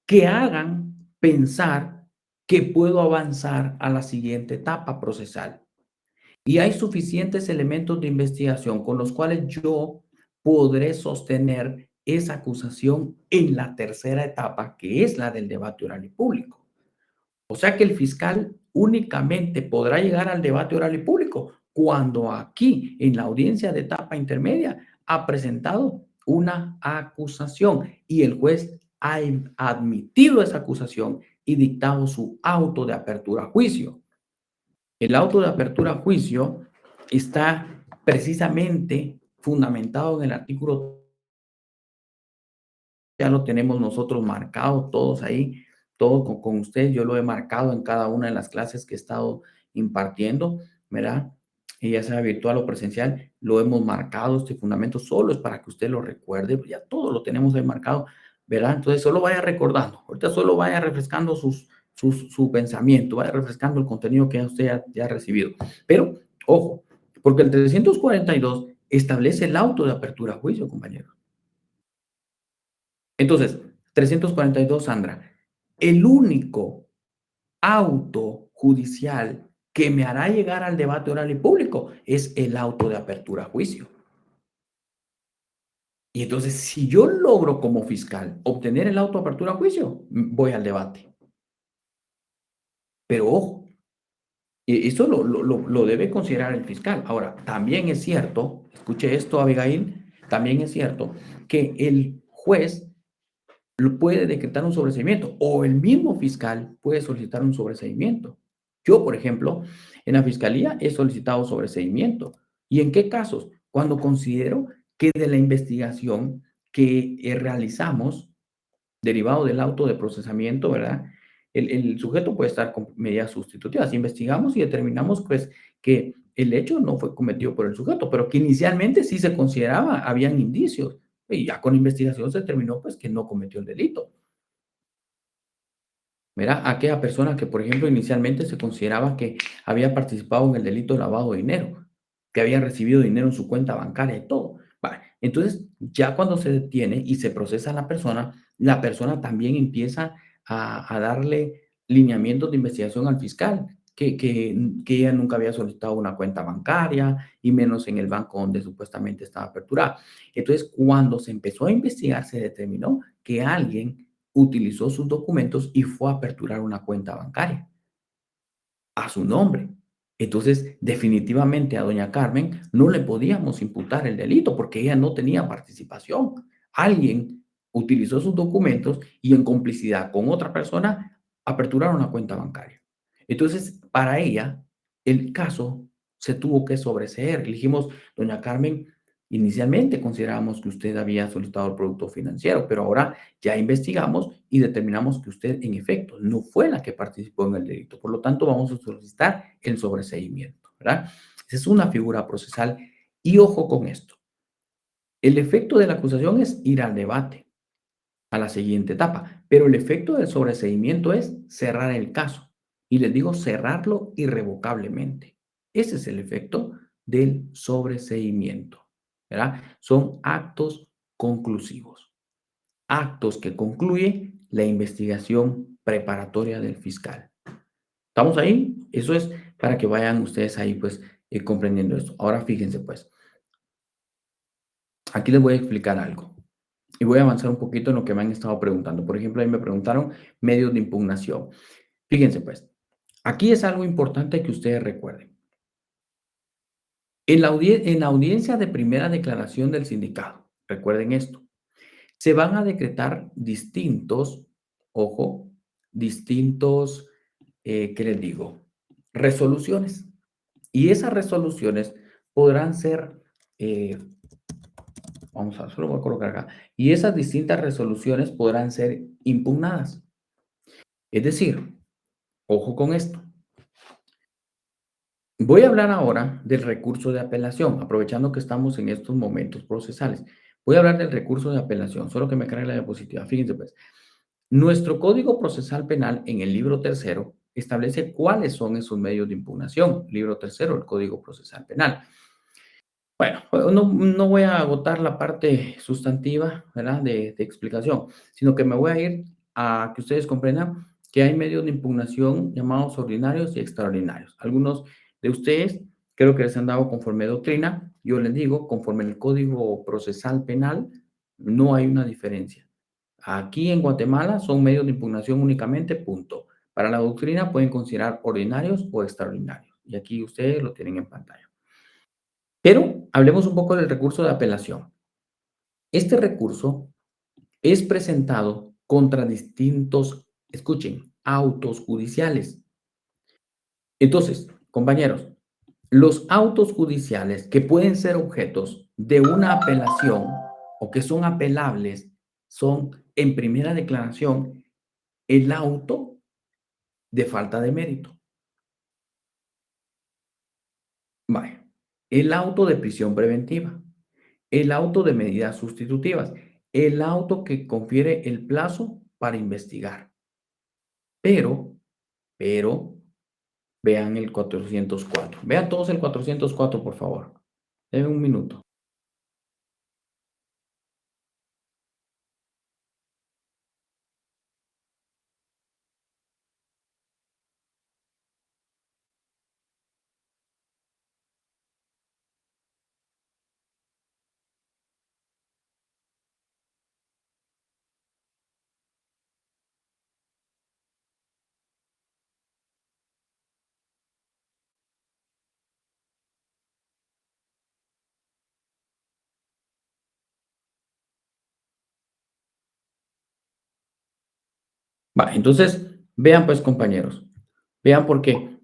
que hagan pensar que puedo avanzar a la siguiente etapa procesal. Y hay suficientes elementos de investigación con los cuales yo podré sostener esa acusación en la tercera etapa, que es la del debate oral y público. O sea que el fiscal únicamente podrá llegar al debate oral y público cuando aquí, en la audiencia de etapa intermedia, ha presentado una acusación y el juez ha admitido esa acusación y dictado su auto de apertura a juicio. El auto de apertura a juicio está precisamente fundamentado en el artículo, ya lo tenemos nosotros marcado todos ahí, todo con ustedes, yo lo he marcado en cada una de las clases que he estado impartiendo, ¿verdad? Y ya sea virtual o presencial, lo hemos marcado, este fundamento solo es para que usted lo recuerde, ya todo lo tenemos ahí marcado, ¿verdad? Entonces solo vaya recordando, ahorita solo vaya refrescando su pensamiento, vaya refrescando el contenido que usted ya ha recibido. Pero, ojo, porque el 342 establece el auto de apertura a juicio, compañeros. Entonces, 342, Sandra, el único auto judicial que me hará llegar al debate oral y público es el auto de apertura a juicio. Y entonces, si yo logro como fiscal obtener el auto de apertura a juicio, voy al debate. Pero ojo, eso lo debe considerar el fiscal. Ahora, también es cierto, escuche esto, Abigail, también es cierto que el juez lo puede decretar un sobreseimiento o el mismo fiscal puede solicitar un sobreseimiento. Yo, por ejemplo, en la fiscalía he solicitado sobreseimiento. ¿Y en qué casos? Cuando considero que de la investigación que realizamos, derivado del auto de procesamiento, ¿verdad? El sujeto puede estar con medidas sustitutivas. Investigamos y determinamos, pues, que el hecho no fue cometido por el sujeto, pero que inicialmente sí se consideraba, habían indicios. Y ya con investigación se determinó, pues, que no cometió el delito. Mira, aquella persona que, por ejemplo, inicialmente se consideraba que había participado en el delito de lavado de dinero, que había recibido dinero en su cuenta bancaria y todo. Vale. Entonces, ya cuando se detiene y se procesa a la persona también empieza a darle lineamientos de investigación al fiscal, que ella nunca había solicitado una cuenta bancaria y menos en el banco donde supuestamente estaba aperturada. Entonces, cuando se empezó a investigar, se determinó que alguien utilizó sus documentos y fue a aperturar una cuenta bancaria a su nombre. Entonces, definitivamente a doña Carmen no le podíamos imputar el delito porque ella no tenía participación. Alguien utilizó sus documentos y en complicidad con otra persona aperturaron una cuenta bancaria. Entonces, para ella, el caso se tuvo que sobreseer. Le dijimos, doña Carmen, inicialmente considerábamos que usted había solicitado el producto financiero, pero ahora ya investigamos y determinamos que usted, en efecto, no fue la que participó en el delito. Por lo tanto, vamos a solicitar el sobreseimiento, ¿verdad? Esa es una figura procesal. Y ojo con esto. El efecto de la acusación es ir al debate, a la siguiente etapa, pero el efecto del sobreseimiento es cerrar el caso. Y les digo cerrarlo irrevocablemente. Ese es el efecto del sobreseimiento, ¿verdad? Son actos conclusivos, actos que concluye la investigación preparatoria del fiscal. ¿Estamos ahí? Eso es para que vayan ustedes ahí, pues, comprendiendo esto. Ahora fíjense, pues, aquí les voy a explicar algo. Y voy a avanzar un poquito en lo que me han estado preguntando. Por ejemplo, ahí me preguntaron medios de impugnación. Fíjense, pues, aquí es algo importante que ustedes recuerden. En la audiencia de primera declaración del sindicato, recuerden esto, se van a decretar distintos, ojo, distintos, ¿qué les digo? Resoluciones. Y esas resoluciones podrán ser, eh, vamos a, solo voy a colocar acá, y esas distintas resoluciones podrán ser impugnadas. Es decir, ojo con esto. Voy a hablar ahora del recurso de apelación, aprovechando que estamos en estos momentos procesales. Voy a hablar del recurso de apelación, solo que me cargue la diapositiva. Fíjense pues, nuestro Código Procesal Penal en el libro tercero establece cuáles son esos medios de impugnación. Libro tercero, el Código Procesal Penal. Bueno, no voy a agotar la parte sustantiva, ¿verdad? De explicación, sino que me voy a ir a que ustedes comprendan que hay medios de impugnación llamados ordinarios y extraordinarios. Algunos de ustedes creo que les han dado conforme doctrina. Yo les digo, conforme el Código Procesal Penal, no hay una diferencia. Aquí en Guatemala son medios de impugnación únicamente, punto. Para la doctrina pueden considerar ordinarios o extraordinarios. Y aquí ustedes lo tienen en pantalla. Pero hablemos un poco del recurso de apelación. Este recurso es presentado contra distintos, escuchen, autos judiciales. Entonces, compañeros, los autos judiciales que pueden ser objetos de una apelación o que son apelables son, en primera declaración, el auto de falta de mérito. Vaya, el auto de prisión preventiva, el auto de medidas sustitutivas, el auto que confiere el plazo para investigar. Pero, vean el 404. Vean todos el 404, por favor. Denme un minuto. Va, entonces, vean pues, compañeros. Vean por qué.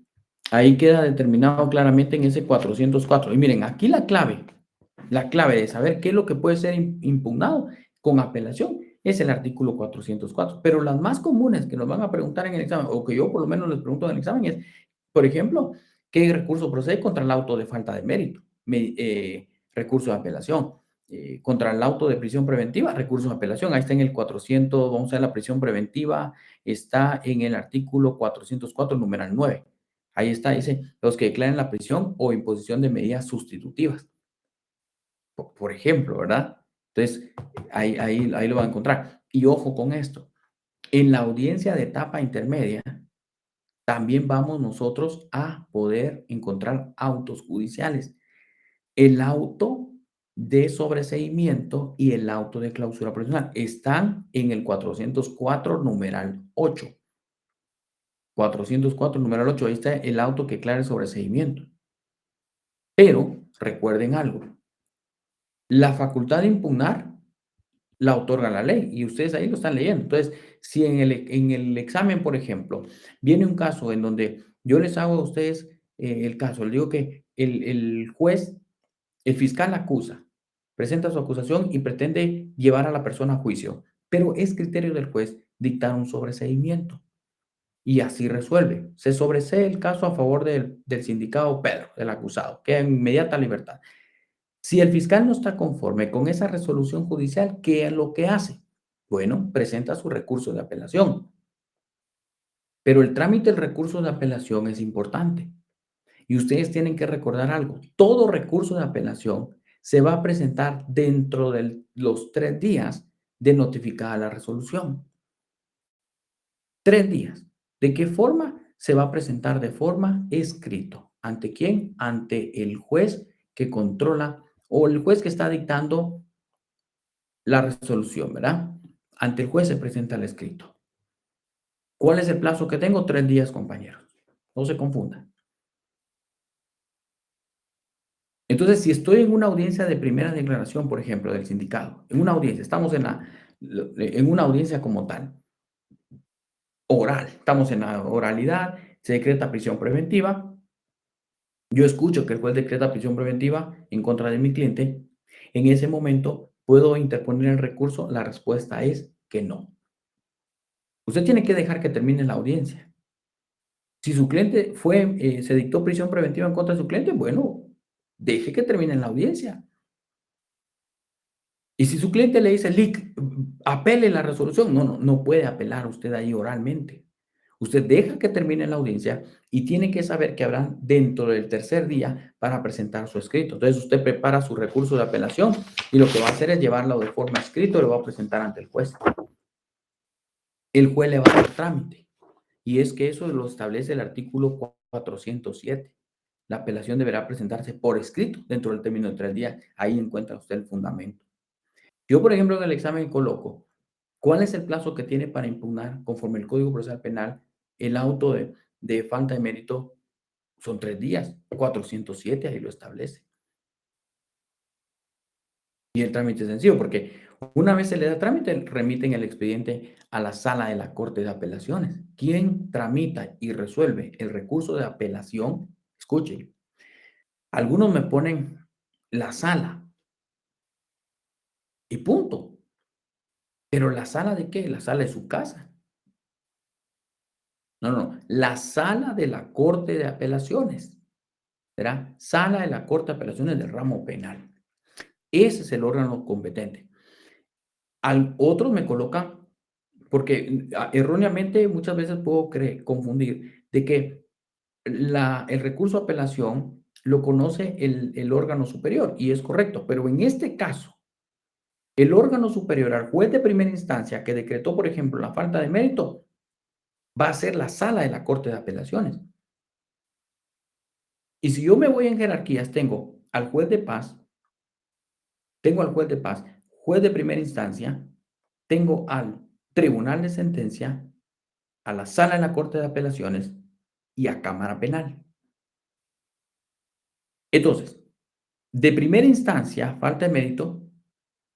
Ahí queda determinado claramente en ese 404. Y miren, aquí la clave de saber qué es lo que puede ser impugnado con apelación es el artículo 404. Pero las más comunes que nos van a preguntar en el examen, o que yo por lo menos les pregunto en el examen, es, por ejemplo, ¿qué recurso procede contra el auto de falta de mérito? Recurso de apelación. Contra el auto de prisión preventiva, recurso de apelación. Ahí está en el 400, vamos a ver, la prisión preventiva está en el artículo 404, numeral 9. Ahí está, dice, los que declaren la prisión o imposición de medidas sustitutivas. Por ejemplo, ¿verdad? Entonces, ahí lo van a encontrar. Y ojo con esto. En la audiencia de etapa intermedia, también vamos nosotros a poder encontrar autos judiciales. El auto de sobreseimiento y el auto de clausura provisional están en el 404, numeral 8. 404, numeral 8, ahí está el auto que declara el sobreseimiento. Pero recuerden algo, la facultad de impugnar la otorga la ley y ustedes ahí lo están leyendo. Entonces, si en el examen, por ejemplo, viene un caso en donde yo les hago a ustedes el caso, les digo que el juez, el fiscal acusa, presenta su acusación y pretende llevar a la persona a juicio, pero es criterio del juez dictar un sobreseimiento y así resuelve. Se sobresee el caso a favor del sindicado Pedro, del acusado, queda en inmediata libertad. Si el fiscal no está conforme con esa resolución judicial, ¿qué es lo que hace? Bueno, presenta su recurso de apelación. Pero el trámite del recurso de apelación es importante. Y ustedes tienen que recordar algo. Todo recurso de apelación se va a presentar dentro de los 3 días de notificada la resolución. 3 días. ¿De qué forma? Se va a presentar de forma escrito. ¿Ante quién? Ante el juez que controla o el juez que está dictando la resolución, ¿verdad? Ante el juez se presenta el escrito. ¿Cuál es el plazo que tengo? 3 días, compañeros. No se confundan. Entonces, si estoy en una audiencia de primera declaración, por ejemplo, del sindicato, en una audiencia, estamos en una audiencia como tal, oral, estamos en la oralidad, se decreta prisión preventiva, yo escucho que el juez decreta prisión preventiva en contra de mi cliente, en ese momento, ¿puedo interponer el recurso? La respuesta es que no. Usted tiene que dejar que termine la audiencia. Si su cliente se dictó prisión preventiva en contra de su cliente, bueno, deje que termine la audiencia. Y si su cliente le dice, Lic, apele la resolución, no puede apelar usted ahí oralmente. Usted deja que termine la audiencia y tiene que saber que habrá dentro del tercer día para presentar su escrito. Entonces usted prepara su recurso de apelación y lo que va a hacer es llevarlo de forma escrita y lo va a presentar ante el juez. El juez le va a dar trámite. Y es que eso lo establece el artículo 407. La apelación deberá presentarse por escrito dentro del término de 3 días. Ahí encuentra usted el fundamento. Yo, por ejemplo, en el examen coloco, ¿cuál es el plazo que tiene para impugnar, conforme el Código Procesal Penal, el auto de falta de mérito? Son 3 días, 407, ahí lo establece. Y el trámite es sencillo, porque una vez se le da trámite, remiten el expediente a la sala de la Corte de Apelaciones. Quien tramita y resuelve el recurso de apelación, escuchen, algunos me ponen la sala y punto. ¿Pero la sala de qué? La sala de su casa. No, la sala de la Corte de Apelaciones. ¿Será? Sala de la Corte de Apelaciones del ramo penal. Ese es el órgano competente. Otros me colocan, porque erróneamente muchas veces puedo confundir de que el recurso de apelación lo conoce el órgano superior, y es correcto, pero en este caso, el órgano superior al juez de primera instancia que decretó, por ejemplo, la falta de mérito, va a ser la sala de la Corte de Apelaciones. Y si yo me voy en jerarquías, tengo al juez de paz, juez de primera instancia, tengo al tribunal de sentencia, a la sala de la Corte de Apelaciones y a Cámara Penal. Entonces, de primera instancia, falta de mérito,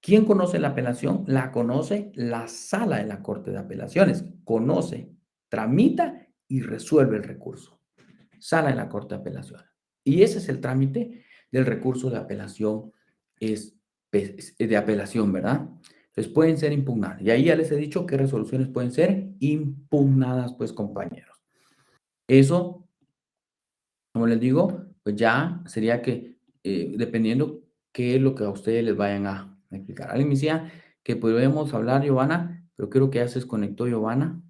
¿quién conoce la apelación? La conoce la sala de la Corte de Apelaciones. Conoce, tramita y resuelve el recurso. Sala de la Corte de Apelaciones. Y ese es el trámite del recurso de apelación, de apelación, ¿verdad? Entonces pueden ser impugnadas. Y ahí ya les he dicho qué resoluciones pueden ser impugnadas, pues, compañeros. Eso, como les digo, pues ya sería que, dependiendo qué es lo que a ustedes les vayan a explicar. Alguien me decía que podemos hablar, Giovanna, pero creo que ya se desconectó Giovanna.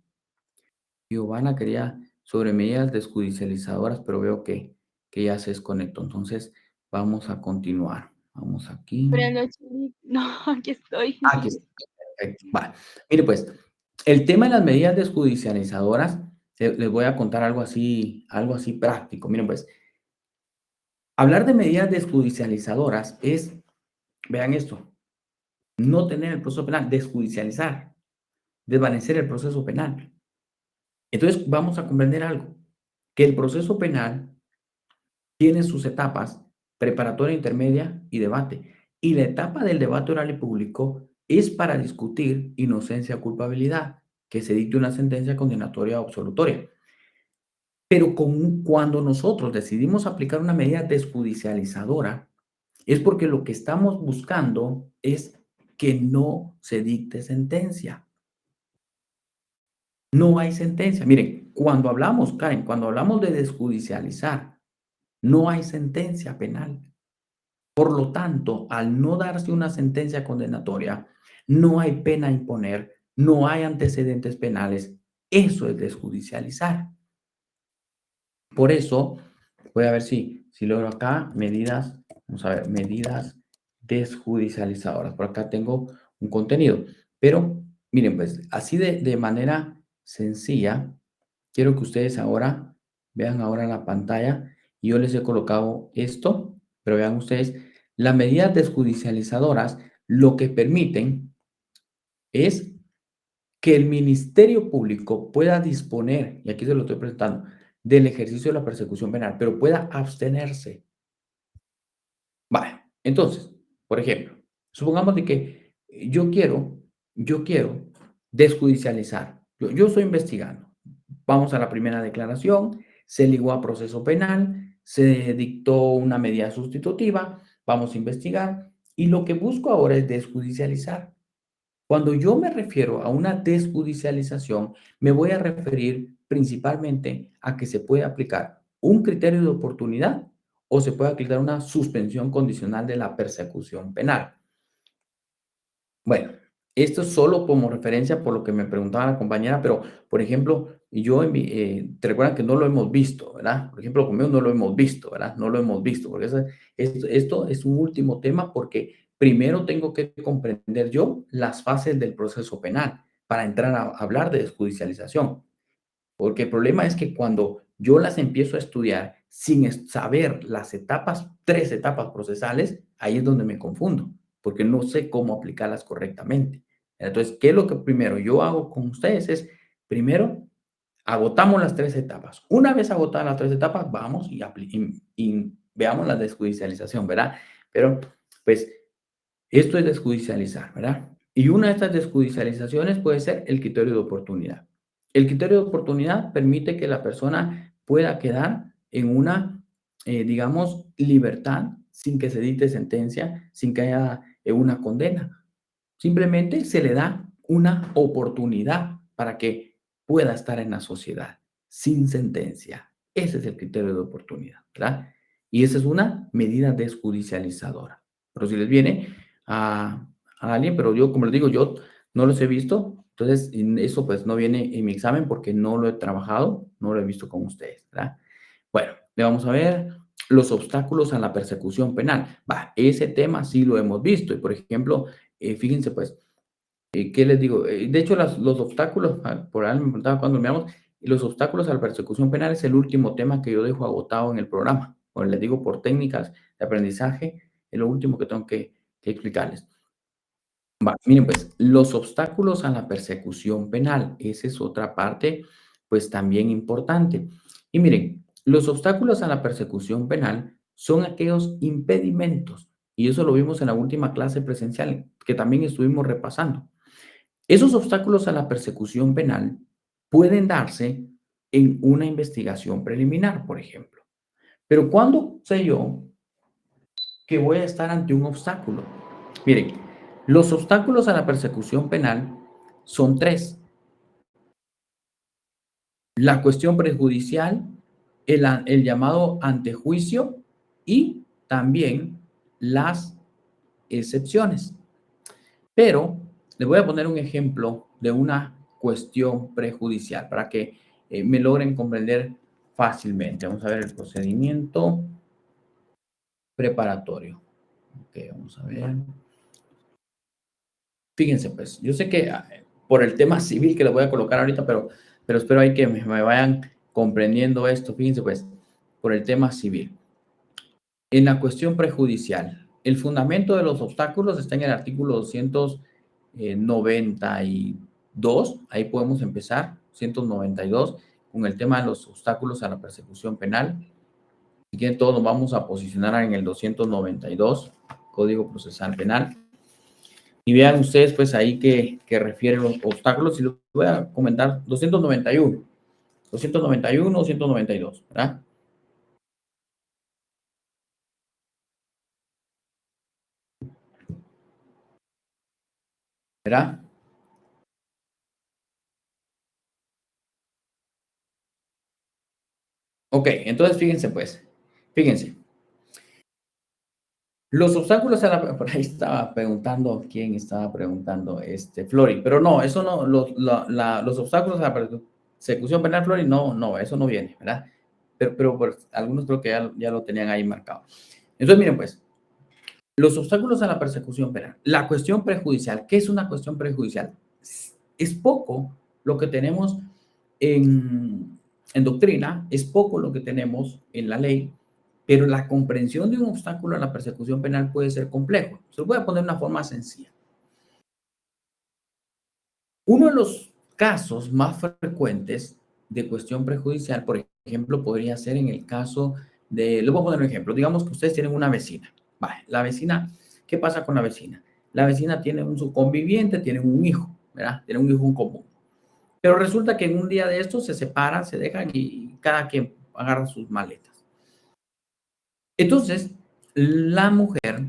Giovanna quería sobre medidas desjudicializadoras, pero veo que ya se desconectó. Entonces, vamos a continuar. Vamos aquí. Buenas noches. No, aquí estoy. Aquí está. Perfecto. Vale. Mire, pues, el tema de las medidas desjudicializadoras, les voy a contar algo así práctico. Miren, pues, hablar de medidas desjudicializadoras es, vean esto, no tener el proceso penal, desjudicializar, desvanecer el proceso penal. Entonces, vamos a comprender algo, que el proceso penal tiene sus etapas, preparatoria, intermedia y debate. Y la etapa del debate oral y público es para discutir inocencia o culpabilidad, que se dicte una sentencia condenatoria o absolutoria. Pero cuando nosotros decidimos aplicar una medida desjudicializadora, es porque lo que estamos buscando es que no se dicte sentencia. No hay sentencia. Miren, cuando hablamos, Karen, cuando hablamos de desjudicializar, no hay sentencia penal. Por lo tanto, al no darse una sentencia condenatoria, no hay pena a imponer, no hay antecedentes penales. Eso es desjudicializar. Por eso, voy a ver si logro acá medidas, vamos a ver, medidas desjudicializadoras. Por acá tengo un contenido. Pero, miren, pues, así de manera sencilla, quiero que ustedes ahora vean ahora la pantalla y yo les he colocado esto, pero vean ustedes, las medidas desjudicializadoras lo que permiten es que el Ministerio Público pueda disponer, y aquí se lo estoy presentando, del ejercicio de la persecución penal, pero pueda abstenerse. Vale, entonces, por ejemplo, supongamos de que yo quiero desjudicializar. Yo estoy investigando. Vamos a la primera declaración, se ligó a proceso penal, se dictó una medida sustitutiva, vamos a investigar y lo que busco ahora es desjudicializar. Cuando yo me refiero a una desjudicialización, me voy a referir principalmente a que se puede aplicar un criterio de oportunidad o se puede aplicar una suspensión condicional de la persecución penal. Bueno, esto es solo como referencia por lo que me preguntaba la compañera, pero, por ejemplo, te recuerdan que no lo hemos visto, ¿verdad? Por ejemplo, conmigo no lo hemos visto, ¿verdad? No lo hemos visto, porque esto es un último tema porque primero tengo que comprender yo las fases del proceso penal para entrar a hablar de desjudicialización. Porque el problema es que cuando yo las empiezo a estudiar sin saber las etapas, 3 etapas procesales, ahí es donde me confundo, porque no sé cómo aplicarlas correctamente. Entonces, ¿qué es lo que primero yo hago con ustedes? Es, primero, agotamos las 3 etapas. Una vez agotadas las 3 etapas, vamos y veamos la desjudicialización, ¿verdad? Pero, pues, esto es desjudicializar, ¿verdad? Y una de estas desjudicializaciones puede ser el criterio de oportunidad. El criterio de oportunidad permite que la persona pueda quedar en una, digamos, libertad sin que se dicte sentencia, sin que haya una condena. Simplemente se le da una oportunidad para que pueda estar en la sociedad sin sentencia. Ese es el criterio de oportunidad, ¿verdad? Y esa es una medida desjudicializadora. Pero si les viene a alguien, pero yo, como les digo, yo no los he visto, entonces eso pues no viene en mi examen porque no lo he trabajado, no lo he visto con ustedes, ¿verdad? Bueno, le vamos a ver los obstáculos a la persecución penal. Va, ese tema sí lo hemos visto y, por ejemplo, fíjense pues, ¿qué les digo? De hecho, los obstáculos, por ahí me preguntaba cuando miramos, los obstáculos a la persecución penal es el último tema que yo dejo agotado en el programa. Bueno, les digo, por técnicas de aprendizaje, es lo último que tengo que explicarles. Va, miren, pues, los obstáculos a la persecución penal, esa es otra parte, pues, también importante. Y miren, los obstáculos a la persecución penal son aquellos impedimentos, y eso lo vimos en la última clase presencial, que también estuvimos repasando. Esos obstáculos a la persecución penal pueden darse en una investigación preliminar, por ejemplo. Pero ¿cuándo sé yo que voy a estar ante un obstáculo? Miren, los obstáculos a la persecución penal son 3. La cuestión prejudicial, el llamado antejuicio y también las excepciones. Pero les voy a poner un ejemplo de una cuestión prejudicial para que me logren comprender fácilmente. Vamos a ver el procedimiento preparatorio. Ok, vamos a ver. Fíjense, pues, yo sé que por el tema civil que le voy a colocar ahorita, pero espero ahí que me vayan comprendiendo esto. Fíjense, pues, por el tema civil. En la cuestión prejudicial, el fundamento de los obstáculos está en el artículo 292. Ahí podemos empezar, 192, con el tema de los obstáculos a la persecución penal. Si quieren, todos nos vamos a posicionar en el 292, Código Procesal Penal. Y vean ustedes, pues ahí que refieren los obstáculos, y les voy a comentar 291, 291, 292, ¿verdad? ¿Verdad? Ok, entonces fíjense pues, fíjense. Los obstáculos a la, por ahí estaba preguntando, ¿quién estaba preguntando? Flori, pero no, eso no, los obstáculos a la persecución penal, Flori, no, no, eso no viene, ¿verdad? Pero pues, algunos creo que ya lo tenían ahí marcado. Entonces, miren pues, los obstáculos a la persecución penal. La cuestión prejudicial. ¿Qué es una cuestión prejudicial? Es poco lo que tenemos en doctrina, es poco lo que tenemos en la ley, pero la comprensión de un obstáculo a la persecución penal puede ser complejo. Se lo voy a poner de una forma sencilla. Uno de los casos más frecuentes de cuestión prejudicial, por ejemplo, podría ser en el caso de, le voy a poner un ejemplo, digamos que ustedes tienen una vecina. Vale, la vecina, ¿qué pasa con la vecina? La vecina tiene su conviviente, tiene un hijo, ¿verdad? Tiene un hijo en común. Pero resulta que en un día de estos se separan, se dejan y cada quien agarra sus maletas. Entonces, la mujer,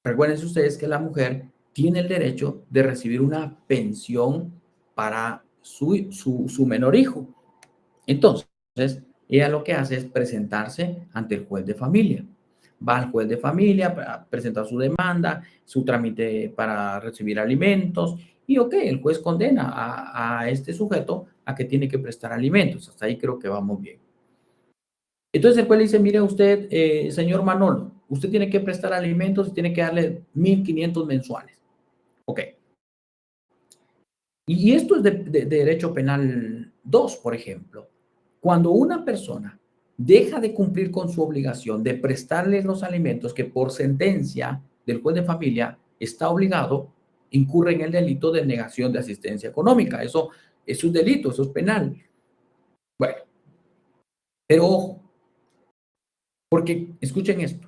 recuerden ustedes que la mujer tiene el derecho de recibir una pensión para su menor hijo. Entonces, ella lo que hace es presentarse ante el juez de familia. Va al juez de familia para presentar su demanda, su trámite para recibir alimentos y, ok, el juez condena a este sujeto a que tiene que prestar alimentos. Hasta ahí creo que vamos bien. Entonces el juez le dice, mire usted, señor Manolo, usted tiene que prestar alimentos y tiene que darle 1.500 mensuales. Ok. Y esto es de derecho penal 2, por ejemplo. Cuando una persona deja de cumplir con su obligación de prestarle los alimentos que por sentencia del juez de familia está obligado, incurre en el delito de negación de asistencia económica. Eso es un delito, eso es penal. Bueno, pero ojo, porque escuchen esto.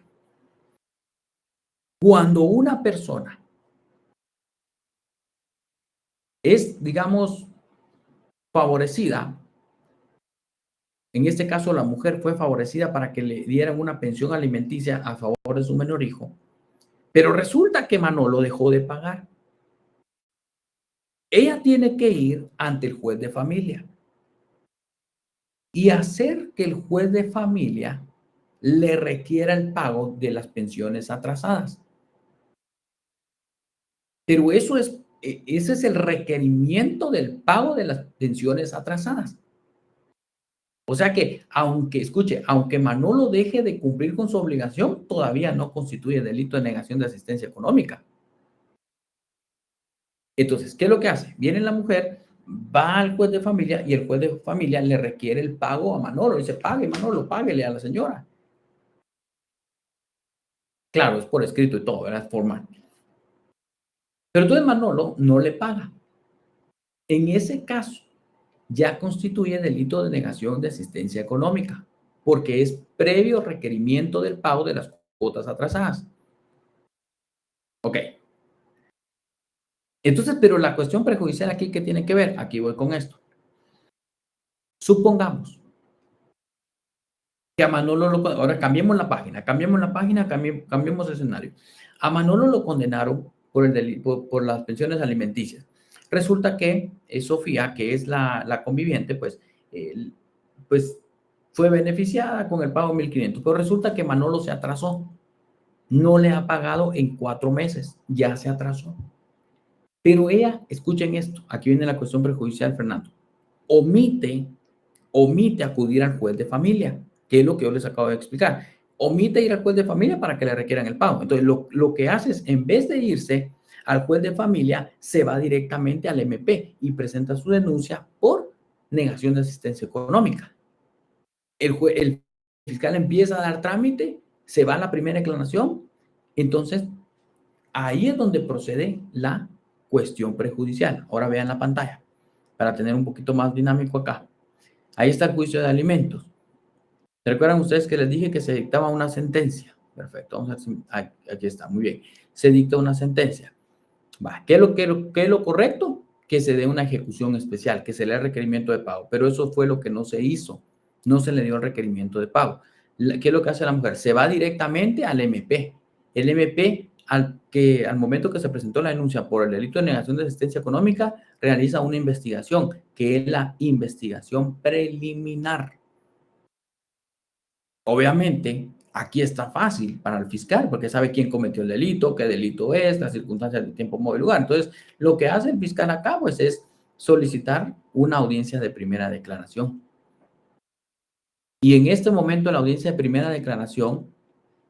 Cuando una persona es, digamos, favorecida, en este caso la mujer fue favorecida para que le dieran una pensión alimenticia a favor de su menor hijo, pero resulta que Manolo dejó de pagar. Ella tiene que ir ante el juez de familia y hacer que el juez de familia le requiera el pago de las pensiones atrasadas. Pero ese es el requerimiento del pago de las pensiones atrasadas. O sea que, aunque, escuche, aunque Manolo deje de cumplir con su obligación, todavía no constituye delito de negación de asistencia económica. Entonces, ¿qué es lo que hace? Viene la mujer, va al juez de familia y el juez de familia le requiere el pago a Manolo. Dice, pague Manolo, páguele a la señora. Claro, es por escrito y todo, ¿verdad? Es formal. Pero entonces Manolo no le paga. En ese caso, ya constituye delito de negación de asistencia económica, porque es previo requerimiento del pago de las cuotas atrasadas. Ok. Entonces, pero la cuestión prejudicial aquí, ¿qué tiene que ver? Aquí voy con esto. Supongamos que a Manolo ahora cambiemos la página, cambiemos escenario. A Manolo lo condenaron por el delito, por las pensiones alimenticias. Resulta que Sofía, que es la conviviente, pues fue beneficiada con el pago de 1.500, pero resulta que Manolo se atrasó. No le ha pagado en 4 meses, ya se atrasó. Pero ella, escuchen esto, aquí viene la cuestión prejudicial, Fernando, omite acudir al juez de familia, que es lo que yo les acabo de explicar. Omite ir al juez de familia para que le requieran el pago. Entonces, lo que hace es, en vez de irse al juez de familia, se va directamente al MP y presenta su denuncia por negación de asistencia económica. El fiscal empieza a dar trámite, se va a la primera declaración, entonces ahí es donde procede la cuestión prejudicial. Ahora vean la pantalla para tener un poquito más dinámico acá. Ahí está el juicio de alimentos. ¿Se recuerdan ustedes que les dije que se dictaba una sentencia? Perfecto, vamos a ver si aquí está, muy bien. Se dicta una sentencia. ¿Qué es lo correcto? Que se dé una ejecución especial, que se le dé requerimiento de pago. Pero eso fue lo que no se hizo. No se le dio el requerimiento de pago. ¿Qué es lo que hace la mujer? Se va directamente al MP. El MP, al momento que se presentó la denuncia por el delito de negación de asistencia económica, realiza una investigación, que es la investigación preliminar. Obviamente, aquí está fácil para el fiscal, porque sabe quién cometió el delito, qué delito es, las circunstancias de tiempo, modo y lugar. Entonces, lo que hace el fiscal acá, pues, es solicitar una audiencia de primera declaración. Y en este momento, la audiencia de primera declaración,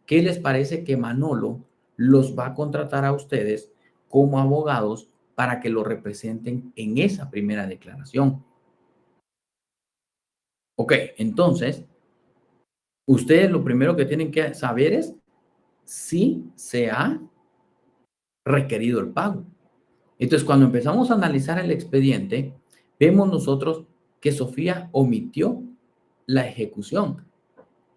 ¿qué les parece que Manolo los va a contratar a ustedes como abogados para que lo representen en esa primera declaración? Ok, entonces, ustedes lo primero que tienen que saber es si se ha requerido el pago. Entonces, cuando empezamos a analizar el expediente, vemos nosotros que Sofía omitió la ejecución.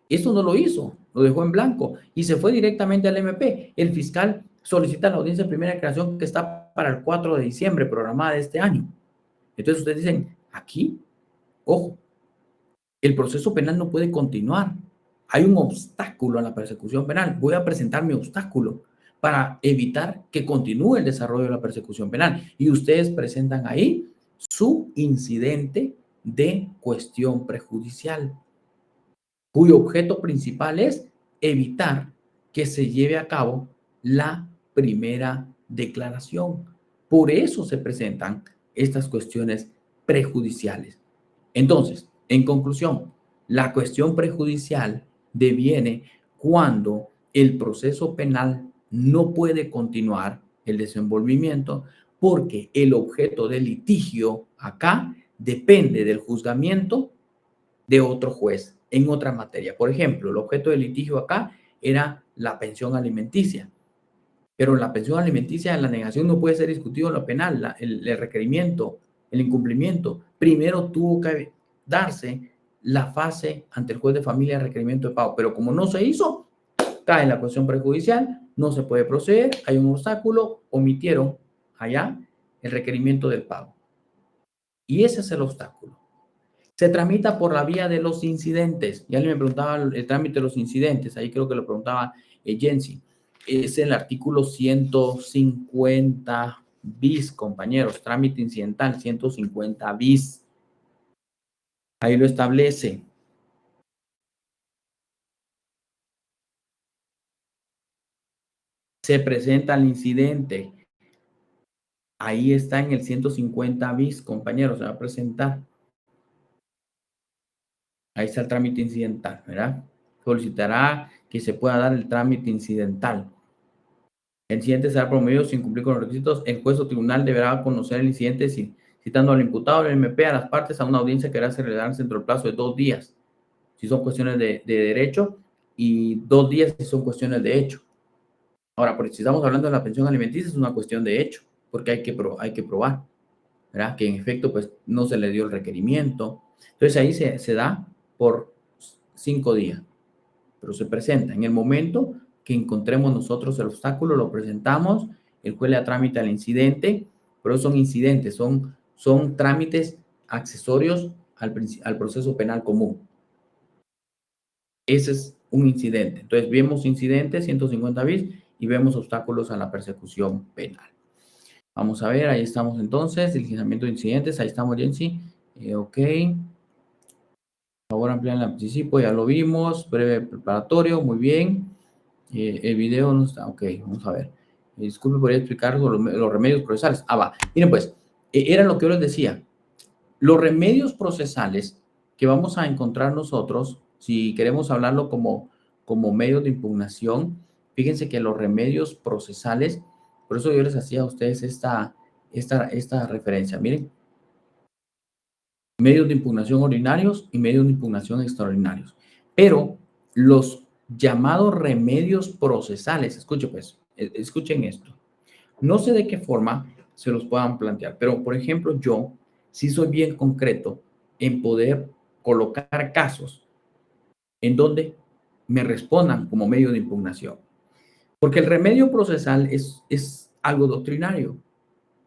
Eso no lo hizo, lo dejó en blanco y se fue directamente al MP. El fiscal solicita la audiencia de primera declaración que está para el 4 de diciembre, programada de este año. Entonces, ustedes dicen, aquí, ojo, el proceso penal no puede continuar. Hay un obstáculo a la persecución penal. Voy a presentar mi obstáculo para evitar que continúe el desarrollo de la persecución penal. Y ustedes presentan ahí su incidente de cuestión prejudicial, cuyo objeto principal es evitar que se lleve a cabo la primera declaración. Por eso se presentan estas cuestiones prejudiciales. Entonces, en conclusión, la cuestión prejudicial deviene cuando el proceso penal no puede continuar el desenvolvimiento porque el objeto del litigio acá depende del juzgamiento de otro juez en otra materia. Por ejemplo, el objeto del litigio acá era la pensión alimenticia, pero la pensión alimenticia, la negación no puede ser discutido en lo penal, el requerimiento, el incumplimiento. Primero tuvo que darse la fase ante el juez de familia de requerimiento de pago, pero como no se hizo, cae la cuestión prejudicial, no se puede proceder, hay un obstáculo, omitieron allá el requerimiento del pago. Y ese es el obstáculo. Se tramita por la vía de los incidentes. Ya le me preguntaba el trámite de los incidentes, ahí creo que lo preguntaba Jensi. Es el artículo 150 bis, compañeros, trámite incidental 150 bis. Ahí lo establece. Se presenta el incidente. Ahí está en el 150 bis, compañeros, se va a presentar. Ahí está el trámite incidental, ¿verdad? Solicitará que se pueda dar el trámite incidental. El incidente será promovido sin cumplir con los requisitos. El juez o tribunal deberá conocer el incidente citando al imputado, al MP, a las partes, a una audiencia que deberá celebrarse dentro del plazo de 2 días, si son cuestiones de derecho, y 2 días si son cuestiones de hecho. Ahora, porque si estamos hablando de la pensión alimenticia, es una cuestión de hecho, porque hay que probar, ¿verdad? Que en efecto, pues, no se le dio el requerimiento. Entonces, ahí se da por 5 días, pero se presenta en el momento que encontremos nosotros el obstáculo, lo presentamos, el juez le da trámite al incidente, pero son incidentes, son trámites accesorios al proceso penal común. Ese es un incidente. Entonces, vemos incidentes, 150 bis, y vemos obstáculos a la persecución penal. Vamos a ver, ahí estamos entonces, diligenciamiento de incidentes, ahí estamos, Jensi. Ok. Por favor, ampliar el anticipo, ya lo vimos. Breve preparatorio, muy bien. El video no está, ok, vamos a ver. Disculpe, podría explicar los remedios procesales. Va. Miren, pues, era lo que yo les decía. Los remedios procesales que vamos a encontrar nosotros, si queremos hablarlo como medios de impugnación, fíjense que los remedios procesales, por eso yo les hacía a ustedes esta referencia. Miren, medios de impugnación ordinarios y medios de impugnación extraordinarios. Pero los llamados remedios procesales, escuchen esto. No sé de qué forma se los puedan plantear, pero por ejemplo, yo sí soy bien concreto en poder colocar casos en donde me respondan como medio de impugnación. Porque el remedio procesal es algo doctrinario.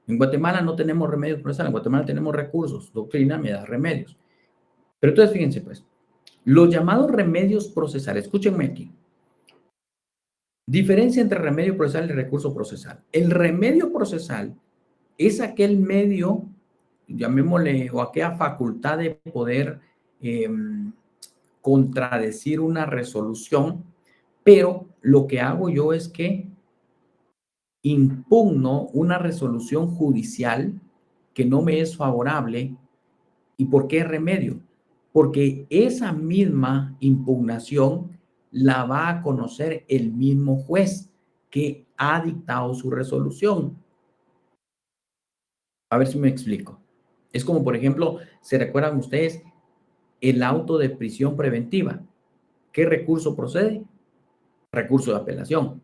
En Guatemala no tenemos remedios procesales, en Guatemala tenemos recursos, doctrina me da remedios. Pero entonces fíjense pues, los llamados remedios procesales, escúchenme aquí, diferencia entre remedio procesal y recurso procesal. El remedio procesal es aquel medio, llamémosle, o aquella facultad de poder contradecir una resolución, pero lo que hago yo es que impugno una resolución judicial que no me es favorable. ¿Y por qué remedio? Porque esa misma impugnación la va a conocer el mismo juez que ha dictado su resolución. A ver si me explico. Es como, por ejemplo, ¿se recuerdan ustedes el auto de prisión preventiva? ¿Qué recurso procede? Recurso de apelación.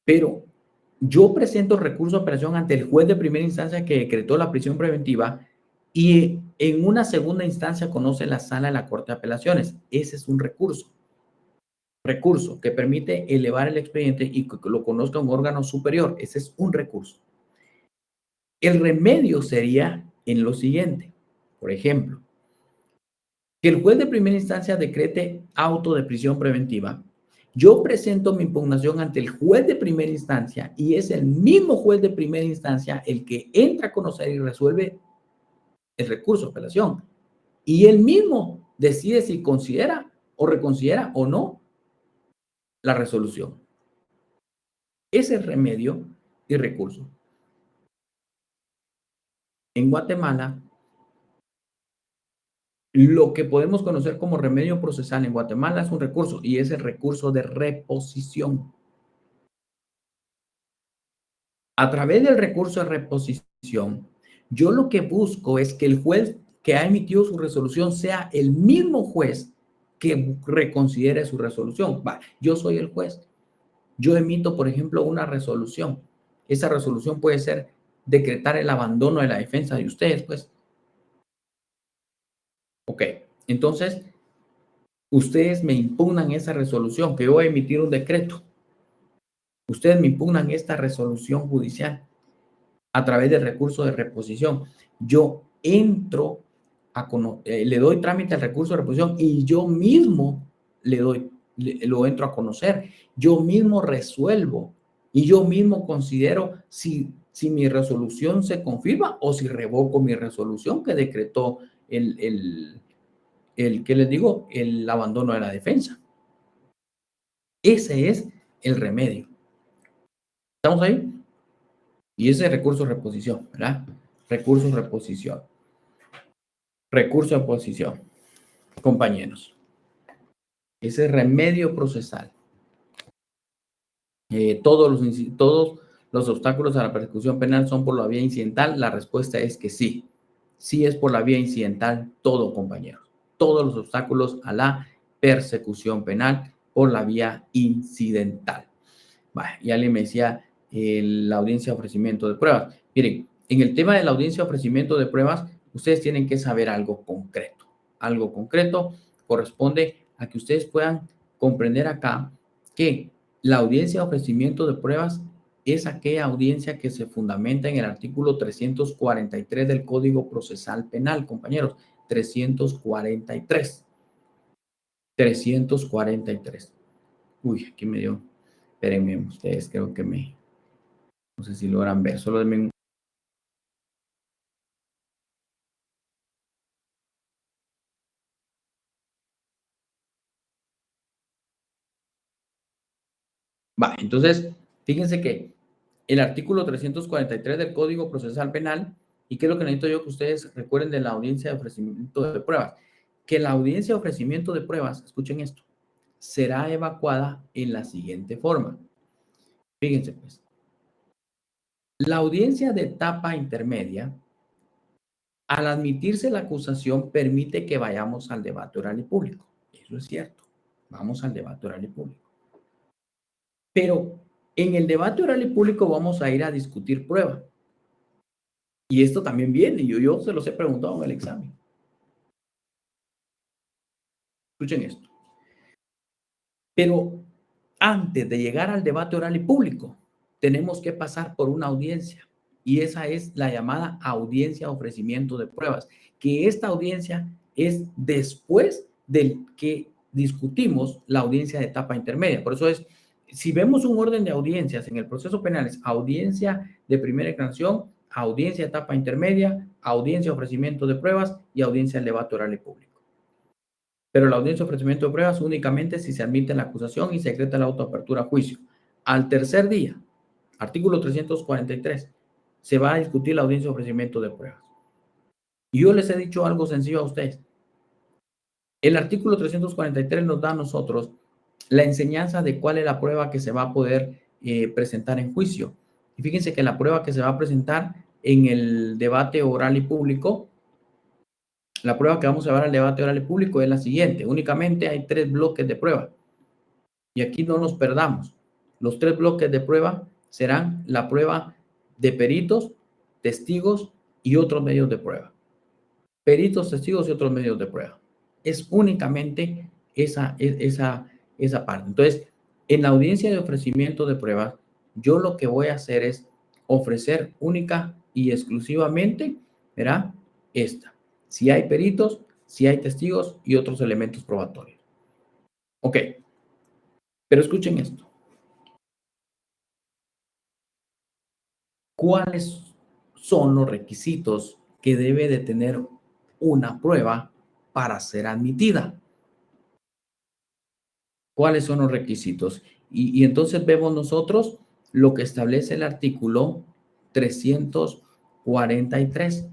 Pero yo presento recurso de apelación ante el juez de primera instancia que decretó la prisión preventiva y en una segunda instancia conoce la sala de la Corte de Apelaciones. Ese es un recurso. Recurso que permite elevar el expediente y que lo conozca un órgano superior. Ese es un recurso. El remedio sería en lo siguiente. Por ejemplo, que el juez de primera instancia decrete auto de prisión preventiva. Yo presento mi impugnación ante el juez de primera instancia y es el mismo juez de primera instancia el que entra a conocer y resuelve el recurso de apelación. Y él mismo decide si considera o reconsidera o no la resolución. Ese es remedio y recurso. En Guatemala, lo que podemos conocer como remedio procesal en Guatemala es un recurso y es el recurso de reposición. A través del recurso de reposición, yo lo que busco es que el juez que ha emitido su resolución sea el mismo juez que reconsidere su resolución. Va, yo soy el juez. Yo emito, por ejemplo, una resolución. Esa resolución puede ser decretar el abandono de la defensa de ustedes, pues. Ok, entonces, ustedes me impugnan esa resolución, que yo voy a emitir un decreto. Ustedes me impugnan esta resolución judicial a través del recurso de reposición. Yo entro le doy trámite al recurso de reposición y yo mismo lo entro a conocer. Yo mismo resuelvo y yo mismo considero si mi resolución se confirma o si revoco mi resolución que decretó ¿qué les digo? El abandono de la defensa. Ese es el remedio. ¿Estamos ahí? Y ese es recurso de reposición, ¿verdad? Recurso de reposición. Recurso de oposición, compañeros. Ese remedio procesal. Todos los obstáculos a la persecución penal son por la vía incidental. La respuesta es que sí. Sí es por la vía incidental todo, compañeros. Todos los obstáculos a la persecución penal por la vía incidental. Bah, y alguien me decía la audiencia de ofrecimiento de pruebas. Miren, en el tema de la audiencia de ofrecimiento de pruebas, ustedes tienen que saber algo concreto. Algo concreto corresponde a que ustedes puedan comprender acá que la audiencia de ofrecimiento de pruebas es aquella audiencia que se fundamenta en el artículo 343 del Código Procesal Penal, compañeros. 343. 343. Uy, aquí me dio. Espérenme, ustedes creo que no sé si logran ver. Solo denme un. Va, entonces, fíjense que el artículo 343 del Código Procesal Penal, ¿y qué es lo que necesito yo que ustedes recuerden de la audiencia de ofrecimiento de pruebas? Que la audiencia de ofrecimiento de pruebas, escuchen esto, será evacuada en la siguiente forma. Fíjense pues, la audiencia de etapa intermedia, al admitirse la acusación, permite que vayamos al debate oral y público. Eso es cierto, vamos al debate oral y público. Pero en el debate oral y público vamos a ir a discutir prueba. Y esto también viene, yo se los he preguntado en el examen. Escuchen esto. Pero antes de llegar al debate oral y público, tenemos que pasar por una audiencia y esa es la llamada audiencia de ofrecimiento de pruebas, que esta audiencia es después del que discutimos la audiencia de etapa intermedia. Por eso es, si vemos un orden de audiencias en el proceso penal, es audiencia de primera declaración, audiencia de etapa intermedia, audiencia de ofrecimiento de pruebas y audiencia del debate oral y público. Pero la audiencia de ofrecimiento de pruebas únicamente si se admite la acusación y se decreta la autoapertura a juicio. Al tercer día, artículo 343, se va a discutir la audiencia de ofrecimiento de pruebas. Y yo les he dicho algo sencillo a ustedes. El artículo 343 nos da a nosotros la enseñanza de cuál es la prueba que se va a poder presentar en juicio. Y fíjense que la prueba que se va a presentar en el debate oral y público, la prueba que vamos a llevar al debate oral y público es la siguiente. Únicamente hay 3 bloques de prueba. Y aquí no nos perdamos. Los 3 bloques de prueba serán la prueba de peritos, testigos y otros medios de prueba. Peritos, testigos y otros medios de prueba. Es únicamente esa parte. Entonces, en la audiencia de ofrecimiento de pruebas, yo lo que voy a hacer es ofrecer única y exclusivamente, ¿verdad? Esta. Si hay peritos, si hay testigos y otros elementos probatorios. Ok. Pero escuchen esto. ¿Cuáles son los requisitos que debe de tener una prueba para ser admitida? ¿Cuáles son los requisitos? Y entonces vemos nosotros lo que establece el artículo 343.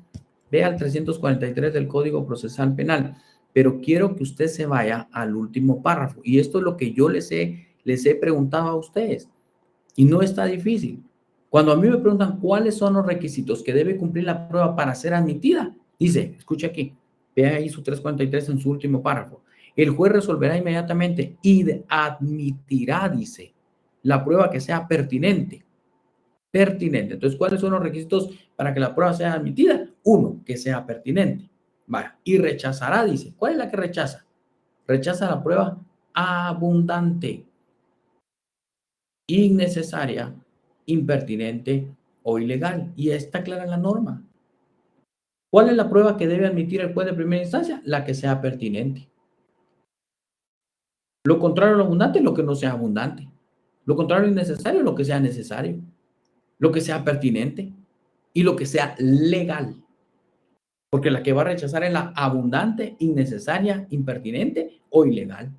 Vea el 343 del Código Procesal Penal, pero quiero que usted se vaya al último párrafo. Y esto es lo que yo les he preguntado a ustedes. Y no está difícil. Cuando a mí me preguntan cuáles son los requisitos que debe cumplir la prueba para ser admitida, dice, escuche aquí, vea ahí su 343 en su último párrafo. El juez resolverá inmediatamente y admitirá, dice, la prueba que sea pertinente. Pertinente. Entonces, ¿cuáles son los requisitos para que la prueba sea admitida? 1, que sea pertinente. Vale. Y rechazará, dice. ¿Cuál es la que rechaza? Rechaza la prueba abundante, innecesaria, impertinente o ilegal. Y está clara la norma. ¿Cuál es la prueba que debe admitir el juez de primera instancia? La que sea pertinente. Lo contrario a lo abundante, lo que no sea abundante. Lo contrario a lo innecesario, lo que sea necesario. Lo que sea pertinente y lo que sea legal. Porque la que va a rechazar es la abundante, innecesaria, impertinente o ilegal.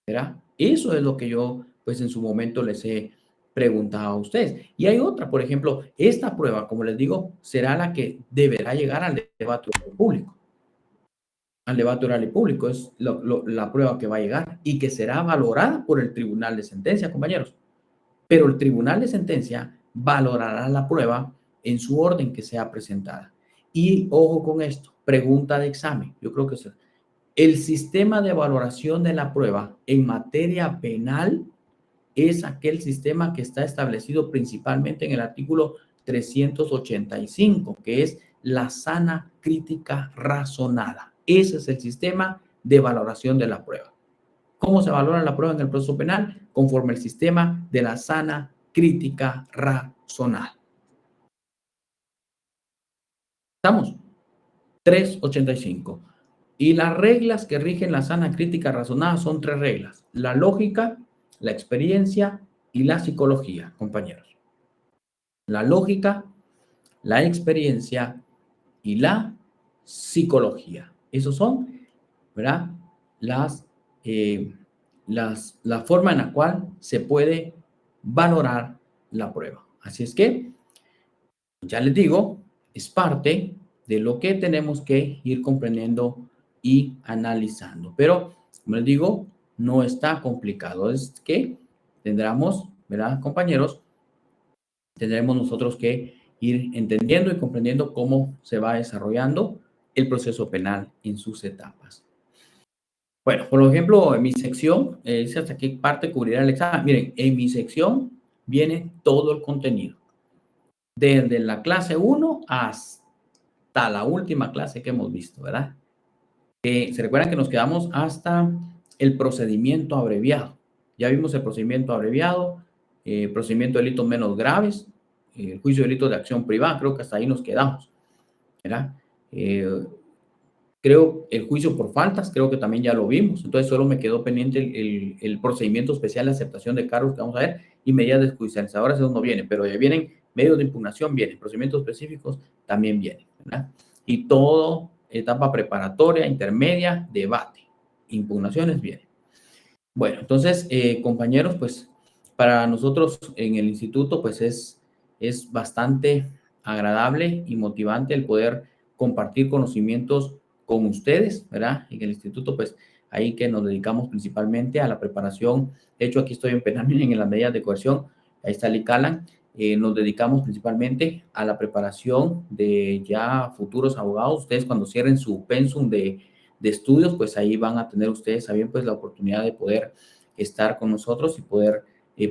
¿Verdad? Eso es lo que yo, pues en su momento les he preguntado a ustedes. Y hay otra, por ejemplo, esta prueba, como les digo, será la que deberá llegar al debate público. Al debate oral y público es la prueba que va a llegar y que será valorada por el tribunal de sentencia, compañeros. Pero el tribunal de sentencia valorará la prueba en su orden que sea presentada. Y ojo con esto, pregunta de examen. Yo creo que el sistema de valoración de la prueba en materia penal es aquel sistema que está establecido principalmente en el artículo 385, que es la sana crítica razonada. Ese es el sistema de valoración de la prueba. ¿Cómo se valora la prueba en el proceso penal? Conforme el sistema de la sana crítica razonada. ¿Estamos? 385. Y las reglas que rigen la sana crítica razonada son 3 reglas. La lógica, la experiencia y la psicología, compañeros. La lógica, la experiencia y la psicología. Esos son, ¿verdad? La forma en la cual se puede valorar la prueba. Así es que, ya les digo, es parte de lo que tenemos que ir comprendiendo y analizando. Pero, como les digo, no está complicado. Es que tendremos, ¿verdad, compañeros? Tendremos nosotros que ir entendiendo y comprendiendo cómo se va desarrollando el proceso penal en sus etapas. Bueno, por ejemplo, en mi sección, dice hasta qué parte cubrirá el examen. Miren, en mi sección viene todo el contenido. Desde la clase 1 hasta la última clase que hemos visto, ¿verdad? Se recuerdan que nos quedamos hasta el procedimiento abreviado. Ya vimos el procedimiento abreviado, procedimiento de delitos menos graves, el juicio de delitos de acción privada, creo que hasta ahí nos quedamos, ¿verdad? Creo el juicio por faltas, creo que también ya lo vimos, entonces solo me quedó pendiente el procedimiento especial de aceptación de cargos que vamos a ver y medidas judicializadoras, eso no viene, pero ya vienen medios de impugnación, vienen procedimientos específicos, también vienen, ¿verdad? Y todo, etapa preparatoria, intermedia, debate, impugnaciones vienen. Bueno, entonces, compañeros, pues para nosotros en el instituto, pues es bastante agradable y motivante el poder compartir conocimientos con ustedes, ¿verdad? En el instituto, pues ahí que nos dedicamos principalmente a la preparación. De hecho, aquí estoy en penal en las medidas de coerción, ahí está el ICALAN. Nos dedicamos principalmente a la preparación de ya futuros abogados. Ustedes cuando cierren su pensum de estudios, pues ahí van a tener ustedes también pues la oportunidad de poder estar con nosotros y poder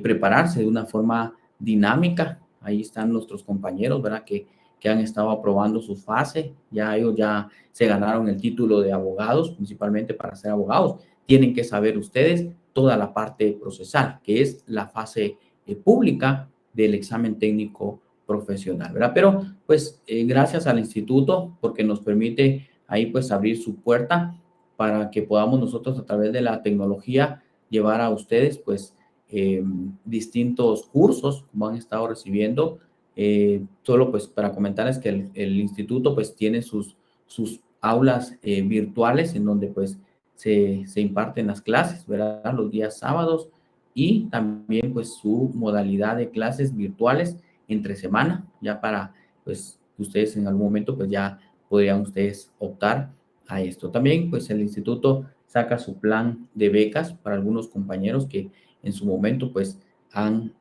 prepararse de una forma dinámica. Ahí están nuestros compañeros, ¿verdad? Que han estado aprobando su fase, ya ellos ya se ganaron el título de abogados, principalmente para ser abogados. Tienen que saber ustedes toda la parte procesal, que es la fase pública del examen técnico profesional, ¿verdad? Pero pues gracias al instituto porque nos permite ahí pues abrir su puerta para que podamos nosotros a través de la tecnología llevar a ustedes pues distintos cursos como han estado recibiendo. Solo pues para comentarles que el instituto pues tiene sus aulas virtuales en donde pues se imparten las clases, ¿verdad? Los días sábados y también pues su modalidad de clases virtuales entre semana, ya para pues ustedes en algún momento pues ya podrían ustedes optar a esto. También pues el instituto saca su plan de becas para algunos compañeros que en su momento pues han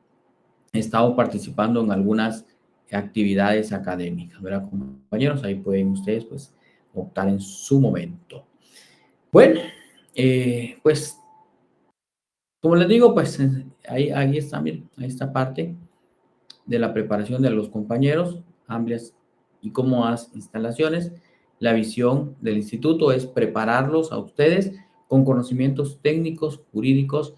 estado participando en algunas actividades académicas, ¿verdad, compañeros? Ahí pueden ustedes pues optar en su momento. Bueno, pues como les digo, pues ahí está, miren, ahí está parte de la preparación de los compañeros, amplias y cómodas instalaciones. La visión del instituto es prepararlos a ustedes con conocimientos técnicos, jurídicos